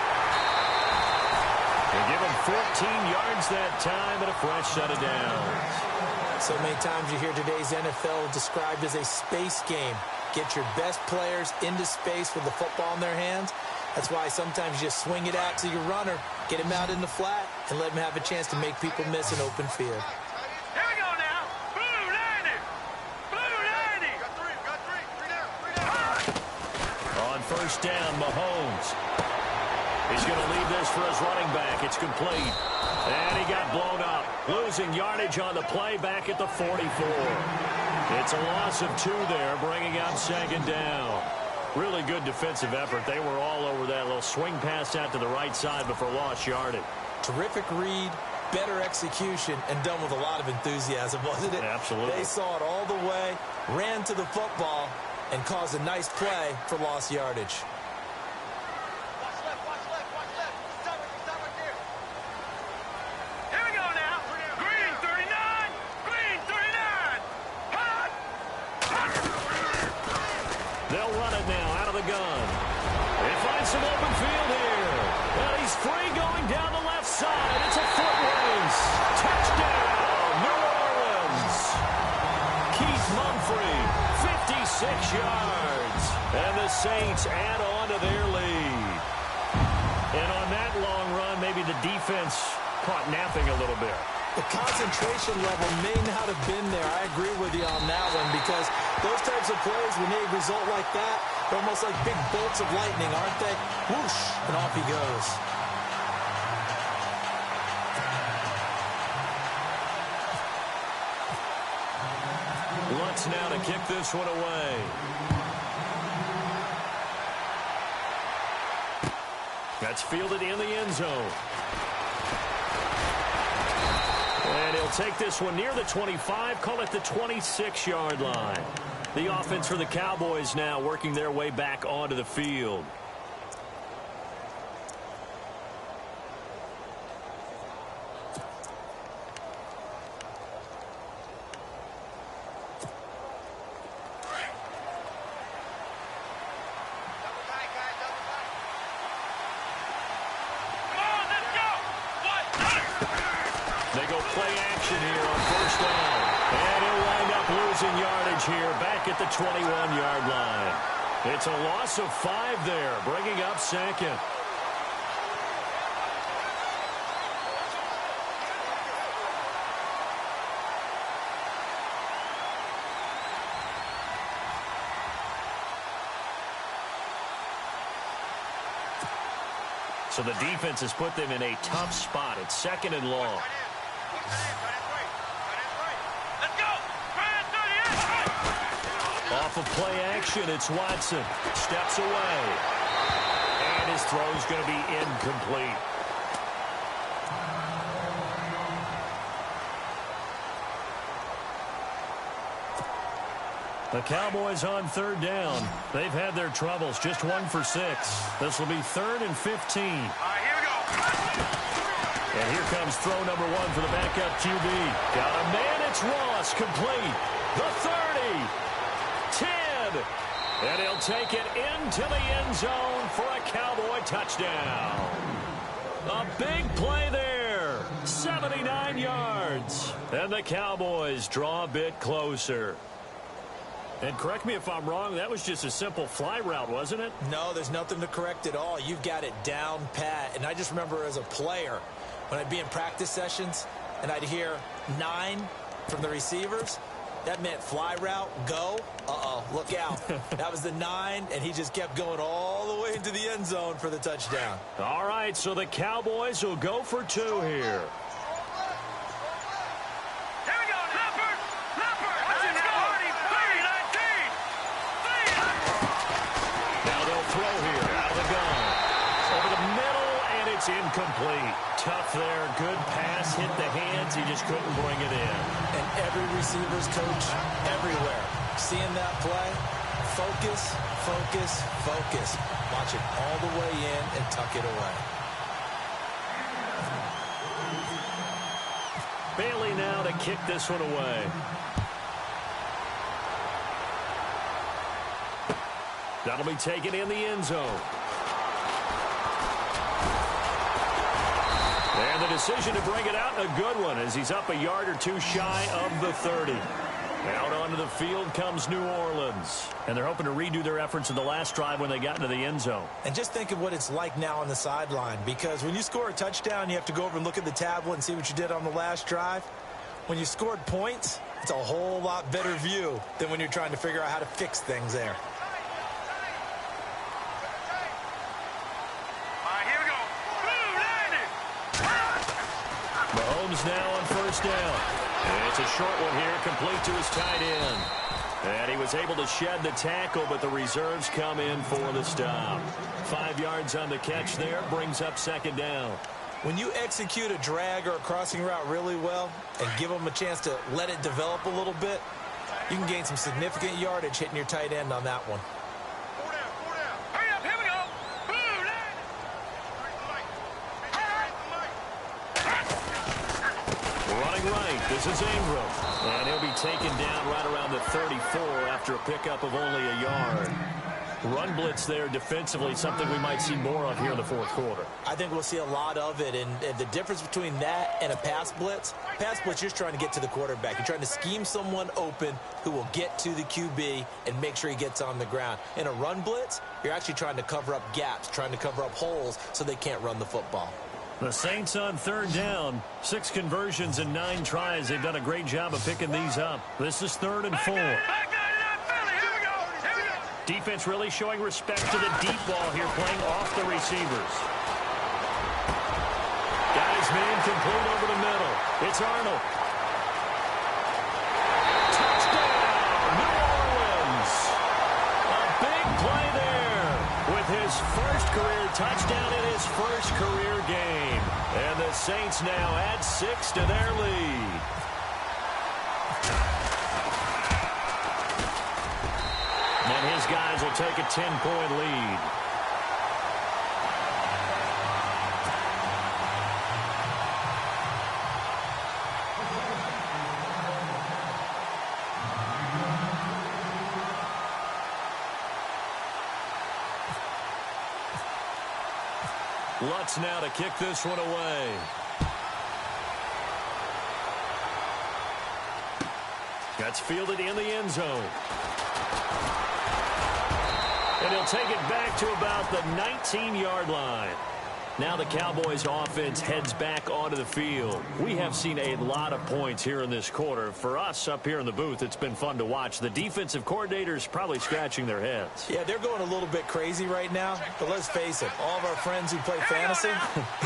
They give him 14 yards that time and a fresh set of downs. So many times you hear today's NFL described as a space game. Get your best players into space with the football in their hands. That's why sometimes you just swing it out to your runner, get him out in the flat, and let him have a chance to make people miss an open field. Here we go now. Blue 90! Blue 90! Got three down. On first down, Mahomes. He's going to leave this for his running back. It's complete. And he got blown up. Losing yardage on the play back at the 44. It's a loss of 2 there, bringing up second down. Really good defensive effort. They were all over that little swing pass out to the right side before lost yardage. Terrific read, better execution, and done with a lot of enthusiasm, wasn't it? Absolutely. They saw it all the way, ran to the football, and caused a nice play for lost yardage. Here we go now. Green 39. Green 39. Hot. They'll run it now out of the gun. They find some open field here. And he's free going down the left side. It's a foot race. Touchdown, New Orleans. Keith Mumphrey, 56 yards. And the Saints add on to their lead. And on that long run, maybe the defense caught napping a little bit. The concentration level may not have been there. I agree with you on that one, because those types of plays, when they result like that, they're almost like big bolts of lightning, aren't they? Whoosh, and off he goes. Lutz now to kick this one away. That's fielded in the end zone. And he'll take this one near the 25, call it the 26-yard line. The offense for the Cowboys now working their way back onto the field. They go play action here on first down. And he'll wind up losing yardage here back at the 21-yard line. It's a loss of 5 there, bringing up second. So the defense has put them in a tough spot. It's second and long. Let's go. Off of play action, it's Watson. Steps away. And his throw's going to be incomplete. The Cowboys on third down. They've had their troubles. Just 1 for 6. This will be 3rd and 15. All right, here we go. And here comes throw number 1 for the backup QB. Got a man, it's Ross, complete. The 30, 10, and he'll take it into the end zone for a Cowboy touchdown. A big play there, 79 yards. And the Cowboys draw a bit closer. And correct me if I'm wrong, that was just a simple fly route, wasn't it? No, there's nothing to correct at all. You've got it down pat. And I just remember as a player, when I'd be in practice sessions and I'd hear 9 from the receivers, that meant fly route, go. Uh-oh, look out. That was the 9, and he just kept going all the way into the end zone for the touchdown. All right, so the Cowboys will go for 2 here. It's incomplete. Tough there. Good pass. Hit the hands. He just couldn't bring it in. And every receiver's coach everywhere, seeing that play, focus, focus, focus. Watch it all the way in and tuck it away. Bailey now to kick this one away. That'll be taken in the end zone. And the decision to bring it out, a good one, as he's up a yard or 2 shy of the 30. Out onto the field comes New Orleans. And they're hoping to redo their efforts in the last drive when they got into the end zone. And just think of what it's like now on the sideline, because when you score a touchdown, you have to go over and look at the tablet and see what you did on the last drive. When you scored points, it's a whole lot better view than when you're trying to figure out how to fix things there. first down. And it's a short one here, complete to his tight end. And he was able to shed the tackle, but the reserves come in for the stop. 5 yards on the catch there, brings up second down. When you execute a drag or a crossing route really well and give them a chance to let it develop a little bit, you can gain some significant yardage hitting your tight end on that one. Hurry up, here we go. Running right, this is Ingram. And he'll be taken down right around the 34 after a pickup of only a yard. Run blitz there defensively, something we might see more of here in the fourth quarter. I think we'll see a lot of it, and the difference between that and a pass blitz, you're just trying to get to the quarterback. You're trying to scheme someone open who will get to the QB and make sure he gets on the ground. In a run blitz, you're actually trying to cover up gaps, trying to cover up holes so they can't run the football. The Saints on third down. 6 conversions and 9 tries. They've done a great job of picking these up. This is 3rd and 4. Defense really showing respect to the deep ball here, playing off the receivers. Guys, man, complete over the middle. It's Arnold. Touchdown, New Orleans. A big play there with his first career touchdown in his first career game. And the Saints now add 6 to their lead. And his guys will take a 10-point lead. Lutz now to kick this one away. That's fielded in the end zone. And he'll take it back to about the 19-yard line. Now the Cowboys offense heads back onto the field. We have seen a lot of points here in this quarter. For us up here in the booth, it's been fun to watch. The defensive coordinators probably scratching their heads. Yeah, they're going a little bit crazy right now. But let's face it, all of our friends who play fantasy,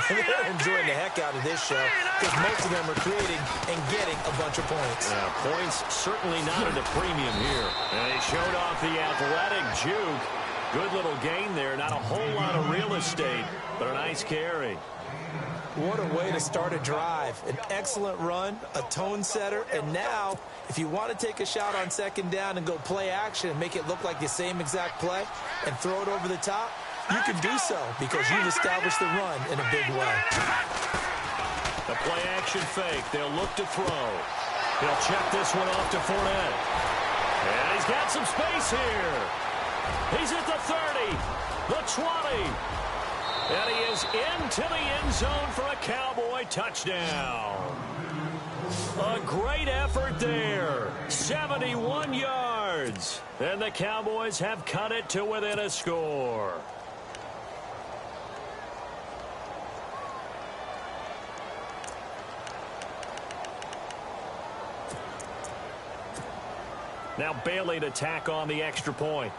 they're enjoying the heck out of this show because most of them are creating and getting a bunch of points. Points certainly not at a premium here. And he showed off the athletic juke. Good little gain there. Not a whole lot of real estate, but a nice carry. What a way to start a drive. An excellent run, a tone setter, and now, if you want to take a shot on second down and go play action and make it look like the same exact play and throw it over the top, you can do so because you've established the run in a big way. The play action fake. They'll look to throw. He'll check this one off to Fournette. And he's got some space here. He's at the 30, the 20, and he is into the end zone for a Cowboy touchdown. A great effort there, 71 yards, and the Cowboys have cut it to within a score. Now Bailey to tack on the extra point.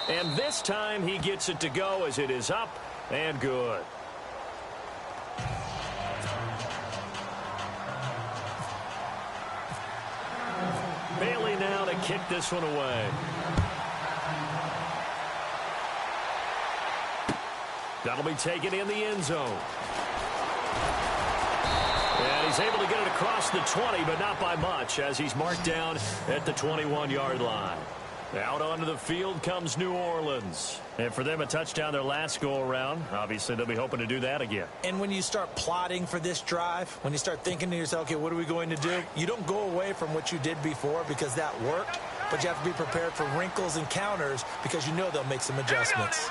And this time he gets it to go as it is up and good. Bailey now to kick this one away. That'll be taken in the end zone. And he's able to get it across the 20, but not by much as he's marked down at the 21-yard line. Out onto the field comes New Orleans. And for them, a touchdown their last go-around. Obviously, they'll be hoping to do that again. And when you start plotting for this drive, when you start thinking to yourself, okay, what are we going to do? You don't go away from what you did before because that worked, but you have to be prepared for wrinkles and counters because you know they'll make some adjustments.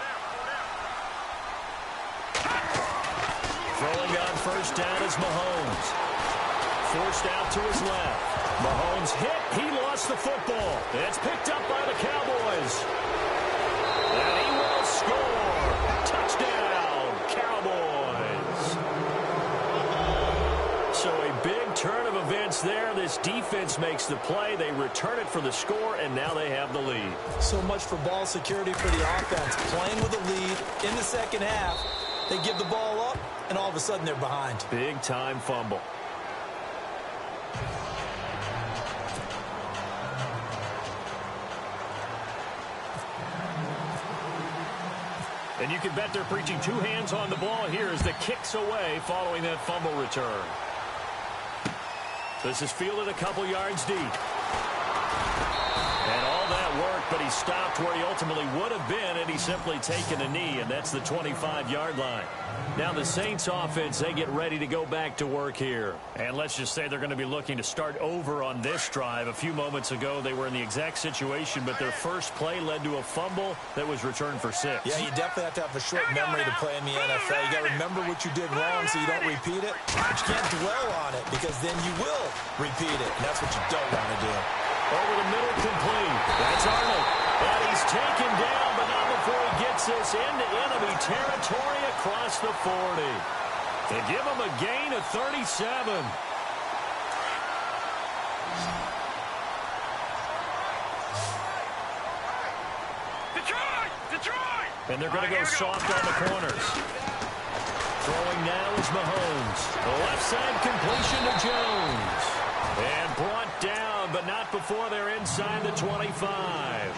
Throwing on first down is Mahomes. Forced out to his left. Mahomes hit. He lost the football. It's picked up by the Cowboys. And he will score. Touchdown, Cowboys. So a big turn of events there. This defense makes the play. They return it for the score, and now they have the lead. So much for ball security for the offense. Playing with a lead in the second half. They give the ball up, and all of a sudden they're behind. Big-time fumble. And you can bet they're preaching two hands on the ball here as the kick's away following that fumble return. This is fielded a couple yards deep. And all that worked, but he stopped where he ultimately would have been, and he's simply taken a knee, and that's the 25-yard line. Now the Saints offense, they get ready to go back to work here. And let's just say they're going to be looking to start over on this drive. A few moments ago, they were in the exact situation, but their first play led to a fumble that was returned for 6. Yeah, you definitely have to have a short memory to play in the NFL. You got to remember what you did wrong so you don't repeat it. But you can't dwell on it because then you will repeat it, and that's what you don't want to do. Over the middle, complete. That's Arnold. And he's taken down, but not before he gets this into enemy territory across the 40. They give him a gain of 37. Detroit! And they're going to go soft on the corners. Throwing now is Mahomes. The left side completion to Jones. And brought down, but not before they're inside the 25.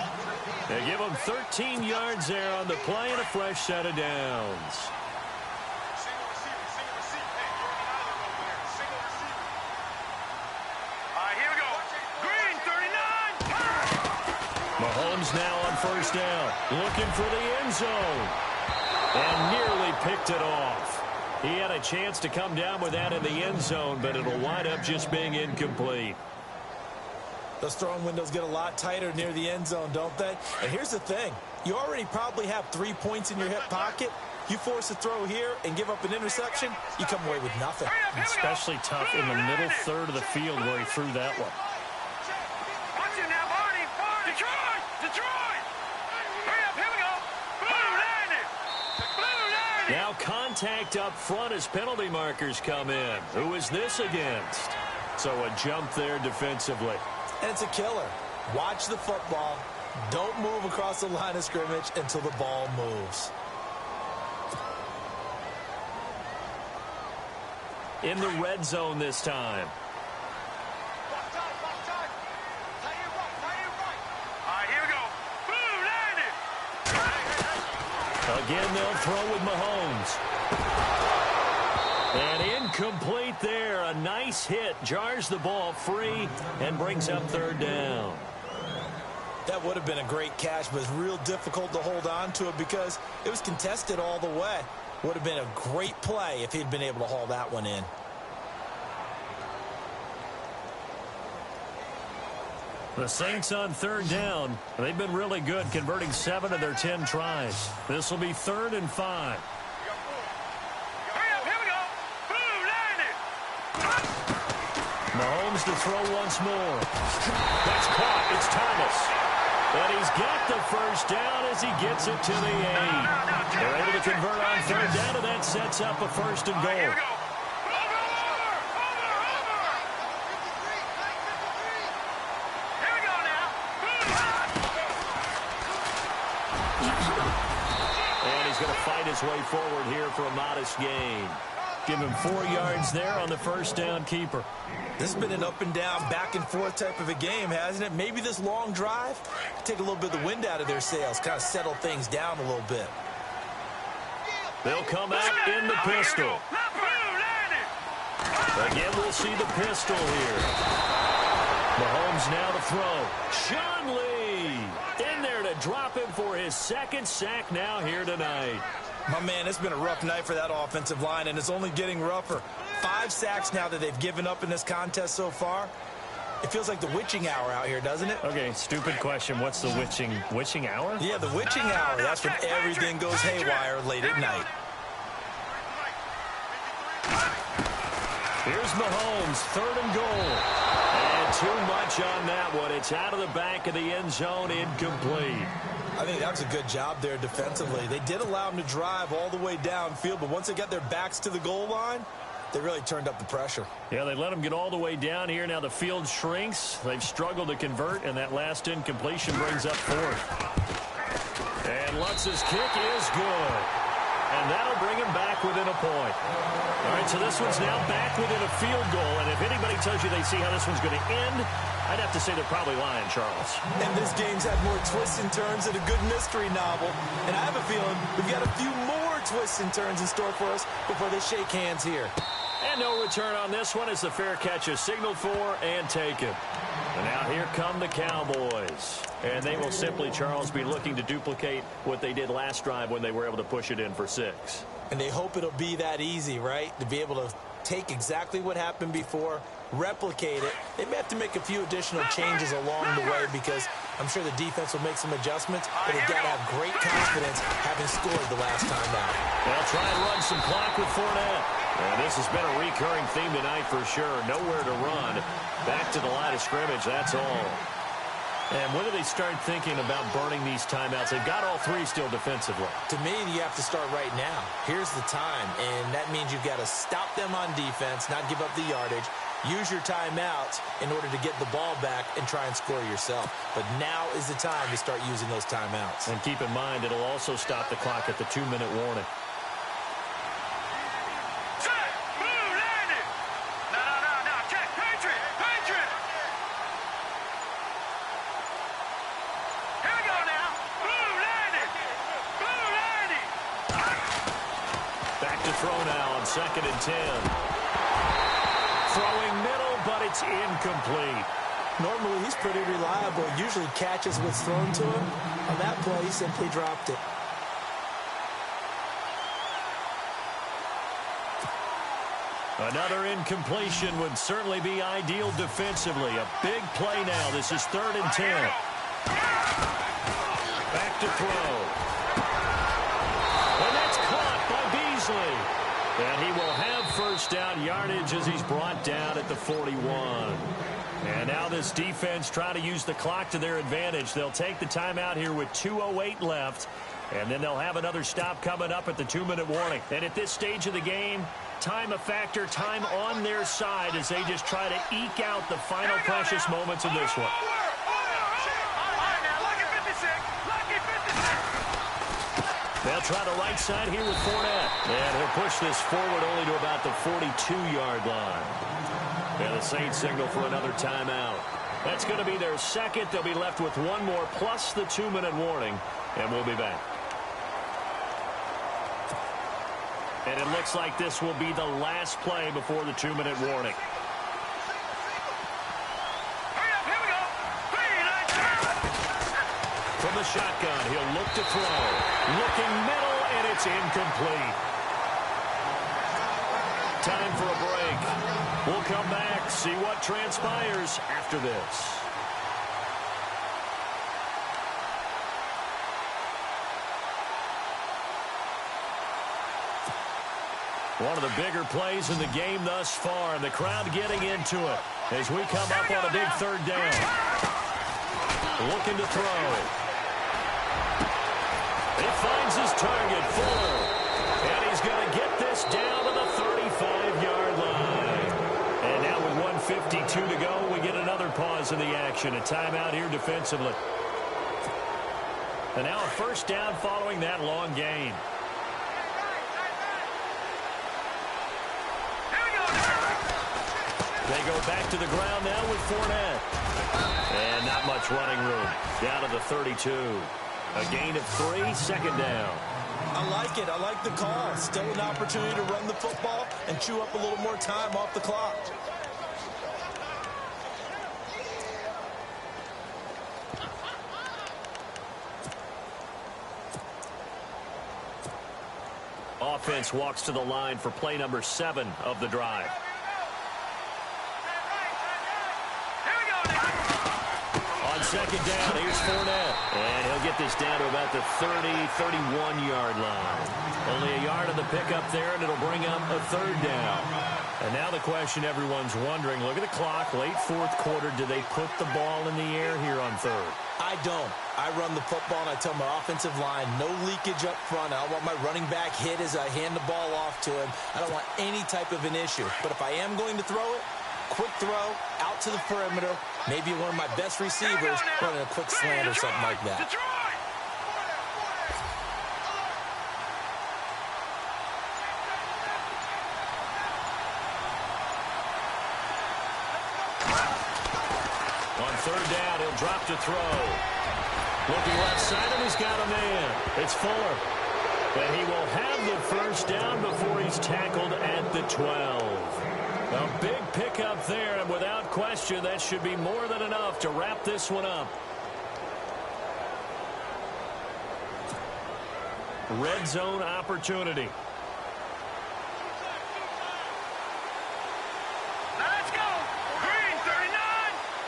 They give them 13 yards there on the play and a fresh set of downs. Here we go. Green, 39. Mahomes now on first down. Looking for the end zone. And nearly picked it off. He had a chance to come down with that in the end zone, but it'll wind up just being incomplete. Those throwing windows get a lot tighter near the end zone, don't they? And here's the thing. You already probably have 3 points in your hip pocket. You force a throw here and give up an interception, you come away with nothing. Especially tough in the middle third of the field where he threw that one. Watch it now, Barney. Detroit! Hurry up, here we go. Blue 90. Now contact up front as penalty markers come in. Who is this against? So a jump there defensively. And it's a killer. Watch the football. Don't move across the line of scrimmage until the ball moves. In the red zone this time. Here we go. Blue 90. Again, they'll throw with Mahomes. And incomplete there. A nice hit. Jars the ball free and brings up third down. That would have been a great catch, but it's real difficult to hold on to it because it was contested all the way. Would have been a great play if he'd been able to haul that one in. The Saints on third down. They've been really good, converting 7 of their 10 tries. This will be 3rd and 5. Hurry up, here we go. Blue 90. Mahomes to throw once more. That's caught. It's Thomas. But he's got the first down as he gets it to the 8. They're able to convert on third down, and that sets up a 1st and goal. Here we go. Here we go now. And he's going to fight his way forward here for a modest gain. Give him 4 yards there on the first down keeper. This has been an up and down, back and forth type of a game, hasn't it? Maybe this long drive, take a little bit of the wind out of their sails, kind of settle things down a little bit. They'll come out in the pistol. Again, we'll see the pistol here. Mahomes now to throw. Sean Lee in there to drop him for his 2nd sack now here tonight. My man, it's been a rough night for that offensive line, and it's only getting rougher. 5 sacks now that they've given up in this contest so far. It feels like the witching hour out here, doesn't it? Okay, stupid question. What's the witching hour? Yeah, the witching hour. That's when everything goes haywire late at night. Here's Mahomes, 3rd and goal. And too much on that one. It's out of the back of the end zone, incomplete. I think that was a good job there defensively. They did allow them to drive all the way downfield, but once they got their backs to the goal line, they really turned up the pressure. Yeah, they let them get all the way down here. Now the field shrinks. They've struggled to convert, and that last incompletion brings up 4th. And Lutz's kick is good. And that'll bring him back within a point. All right, so this one's now back within a field goal. And if anybody tells you they see how this one's going to end, I'd have to say they're probably lying, Charles. And this game's had more twists and turns than a good mystery novel. And I have a feeling we've got a few more twists and turns in store for us before they shake hands here. And no return on this one as the fair catch is signaled for and taken. And now here come the Cowboys. And they will simply, Charles, be looking to duplicate what they did last drive when they were able to push it in for 6. And they hope it'll be that easy, right? To be able to take exactly what happened before, replicate it. They may have to make a few additional changes along the way because I'm sure the defense will make some adjustments, but they've got to have great confidence having scored the last time out. They'll try and run some clock with Fournette. And this has been a recurring theme tonight for sure. Nowhere to run. Back to the line of scrimmage, that's all. And when do they start thinking about burning these timeouts? They've got all 3 still defensively. To me, you have to start right now. Here's the time, and that means you've got to stop them on defense, not give up the yardage, use your timeouts in order to get the ball back and try and score yourself. But now is the time to start using those timeouts. And keep in mind, it'll also stop the clock at the 2-minute warning. Throw now on 2nd and 10. Throwing middle, but it's incomplete. Normally, he's pretty reliable. Usually catches what's thrown to him. On that play, he simply dropped it. Another incompletion would certainly be ideal defensively. A big play now. This is 3rd and 10. Back to throw. And that's caught by Beasley. And he will have first down yardage as he's brought down at the 41. And now this defense try to use the clock to their advantage. They'll take the timeout here with 2:08 left. And then they'll have another stop coming up at the 2-minute warning. And at this stage of the game, time a factor, time on their side as they just try to eke out the final precious moments in this one. They'll try the right side here with Fournette. And he'll push this forward only to about the 42-yard line. And the Saints signal for another timeout. That's going to be their second. They'll be left with one more plus the 2-minute warning. And we'll be back. And it looks like this will be the last play before the 2-minute warning. From the shotgun, he'll look to throw. Looking middle, and it's incomplete. Time for a break. We'll come back, see what transpires after this. One of the bigger plays in the game thus far, and the crowd getting into it as we come up on a big 3rd down. Looking to throw. He finds his target, Fuller. And he's going to get this down to the 35-yard line. And now with 1:52 to go, we get another pause in the action. A timeout here defensively. And now a first down following that long gain. They go back to the ground now with Fournette. And not much running room. Down to the 32. A gain of 3, 2nd down. I like it. I like the call. Still an opportunity to run the football and chew up a little more time off the clock. Offense walks to the line for play number 7 of the drive. On 2nd down, here's Fournette. And he'll get this down to about the 30, 31-yard line. Only a yard of the pickup there, and it'll bring up a 3rd down. And now the question everyone's wondering, look at the clock, late 4th quarter, do they put the ball in the air here on 3rd? I don't. I run the football, and I tell my offensive line, no leakage up front. I don't want my running back hit as I hand the ball off to him. I don't want any type of an issue. But if I am going to throw it, quick throw, out to the perimeter, maybe one of my best receivers running a quick slant or something like that. third down. He'll drop to throw. Looking left side, and he's got a man. It's Fuller. And he will have the first down before he's tackled at the 12. A big pickup there, and without question, that should be more than enough to wrap this one up. Red zone opportunity. Now let's go. Green 39.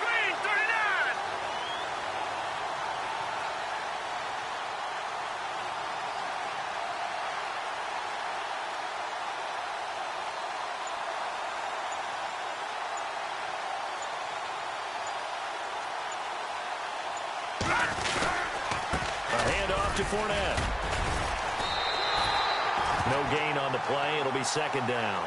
Green 39. A handoff to Fournette. No gain on the play. It'll be second down.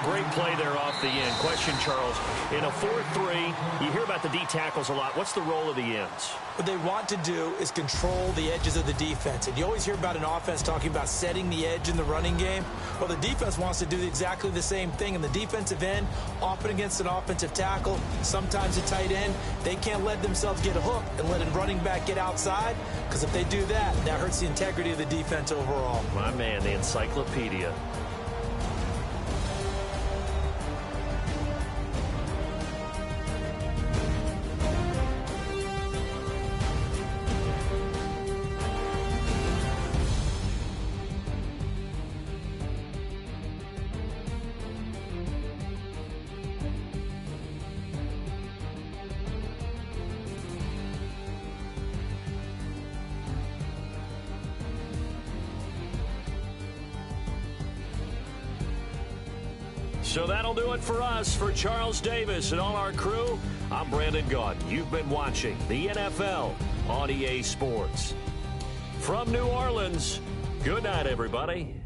Great play there off the end. Question, Charles. In a 4-3, you hear about the D tackles a lot. What's the role of the ends? What they want to do is control the edges of the defense. And you always hear about an offense talking about setting the edge in the running game. Well, the defense wants to do exactly the same thing. In the defensive end, often against an offensive tackle, sometimes a tight end, they can't let themselves get a hook and let a running back get outside. Because if they do that, that hurts the integrity of the defense overall. My man, the encyclopedia. So that'll do it for us. For Charles Davis and all our crew, I'm Brandon Gaudin. You've been watching the NFL on EA Sports. From New Orleans, good night, everybody.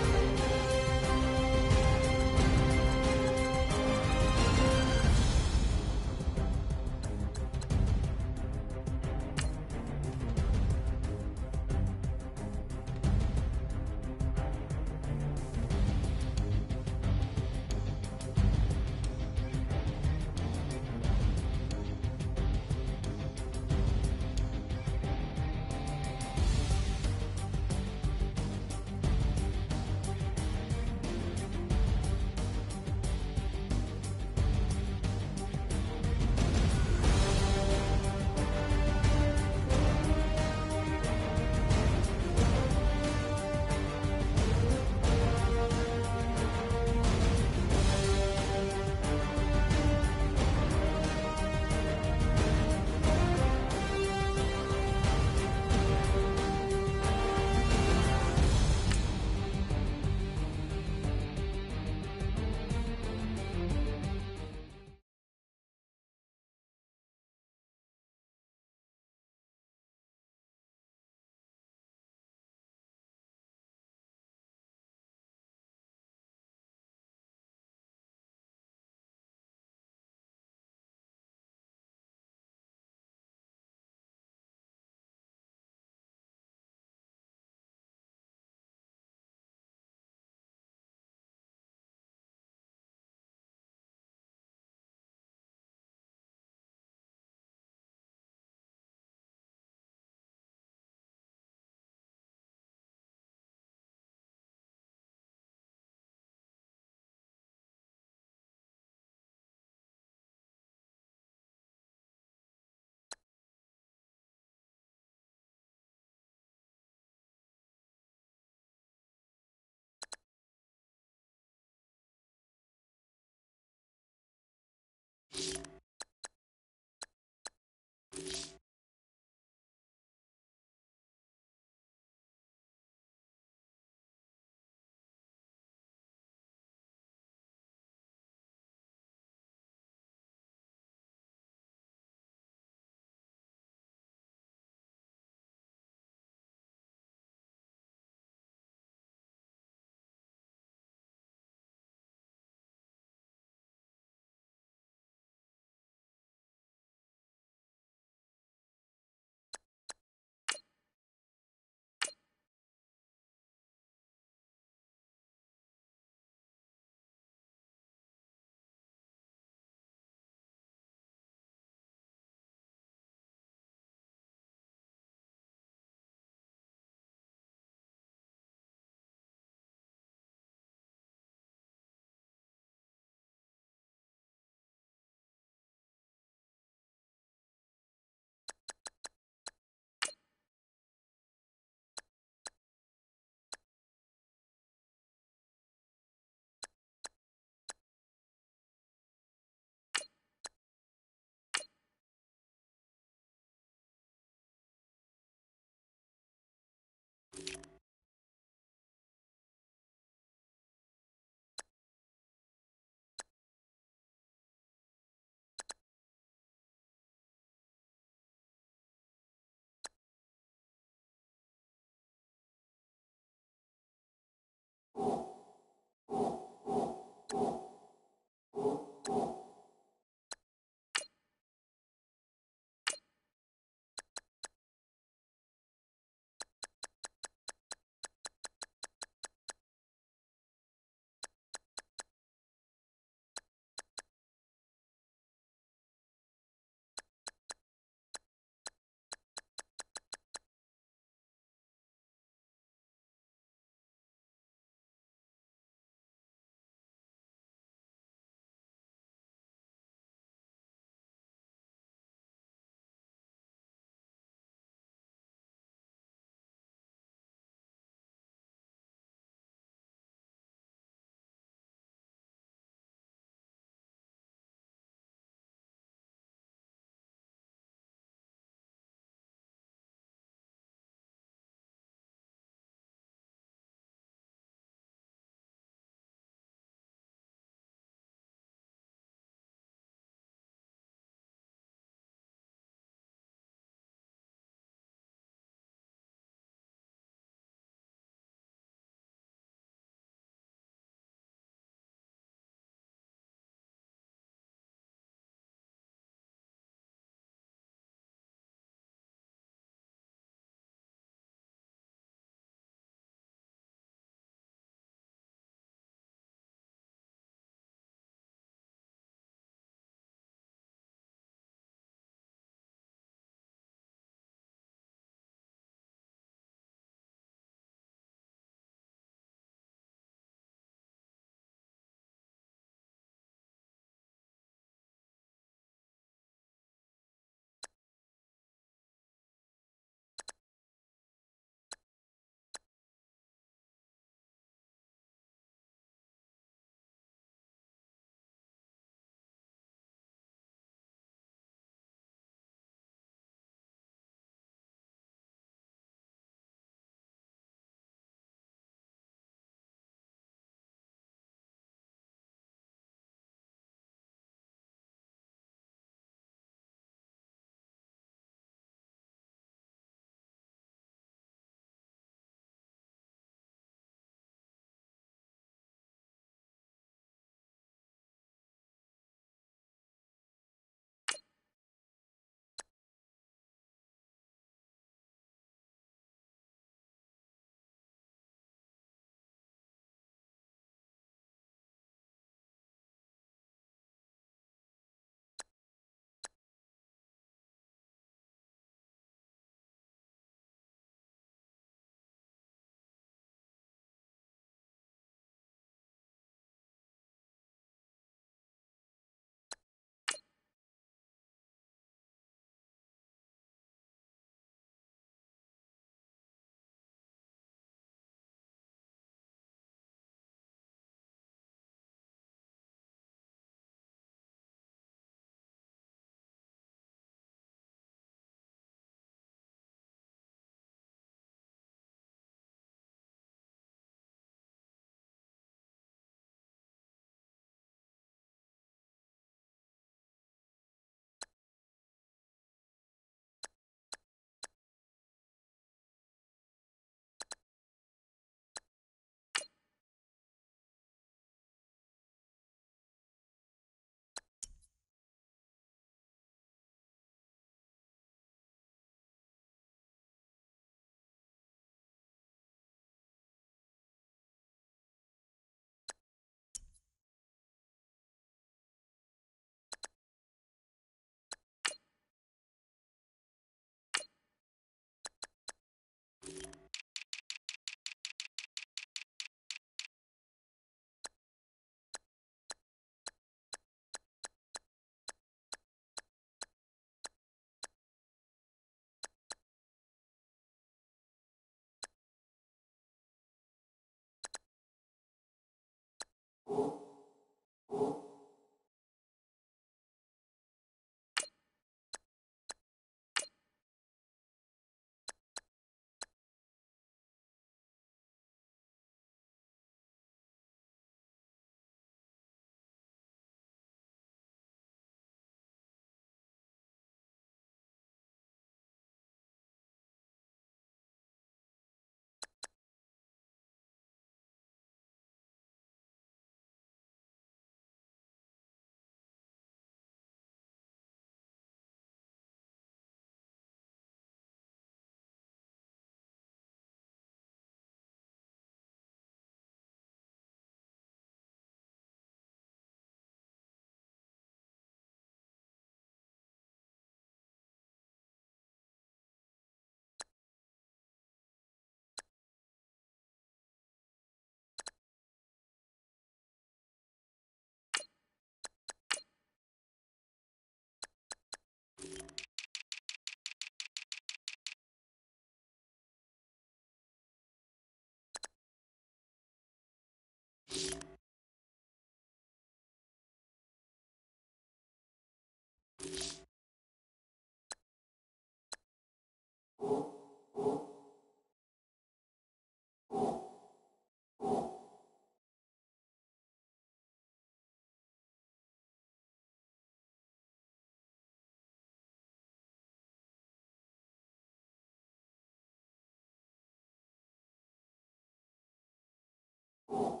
You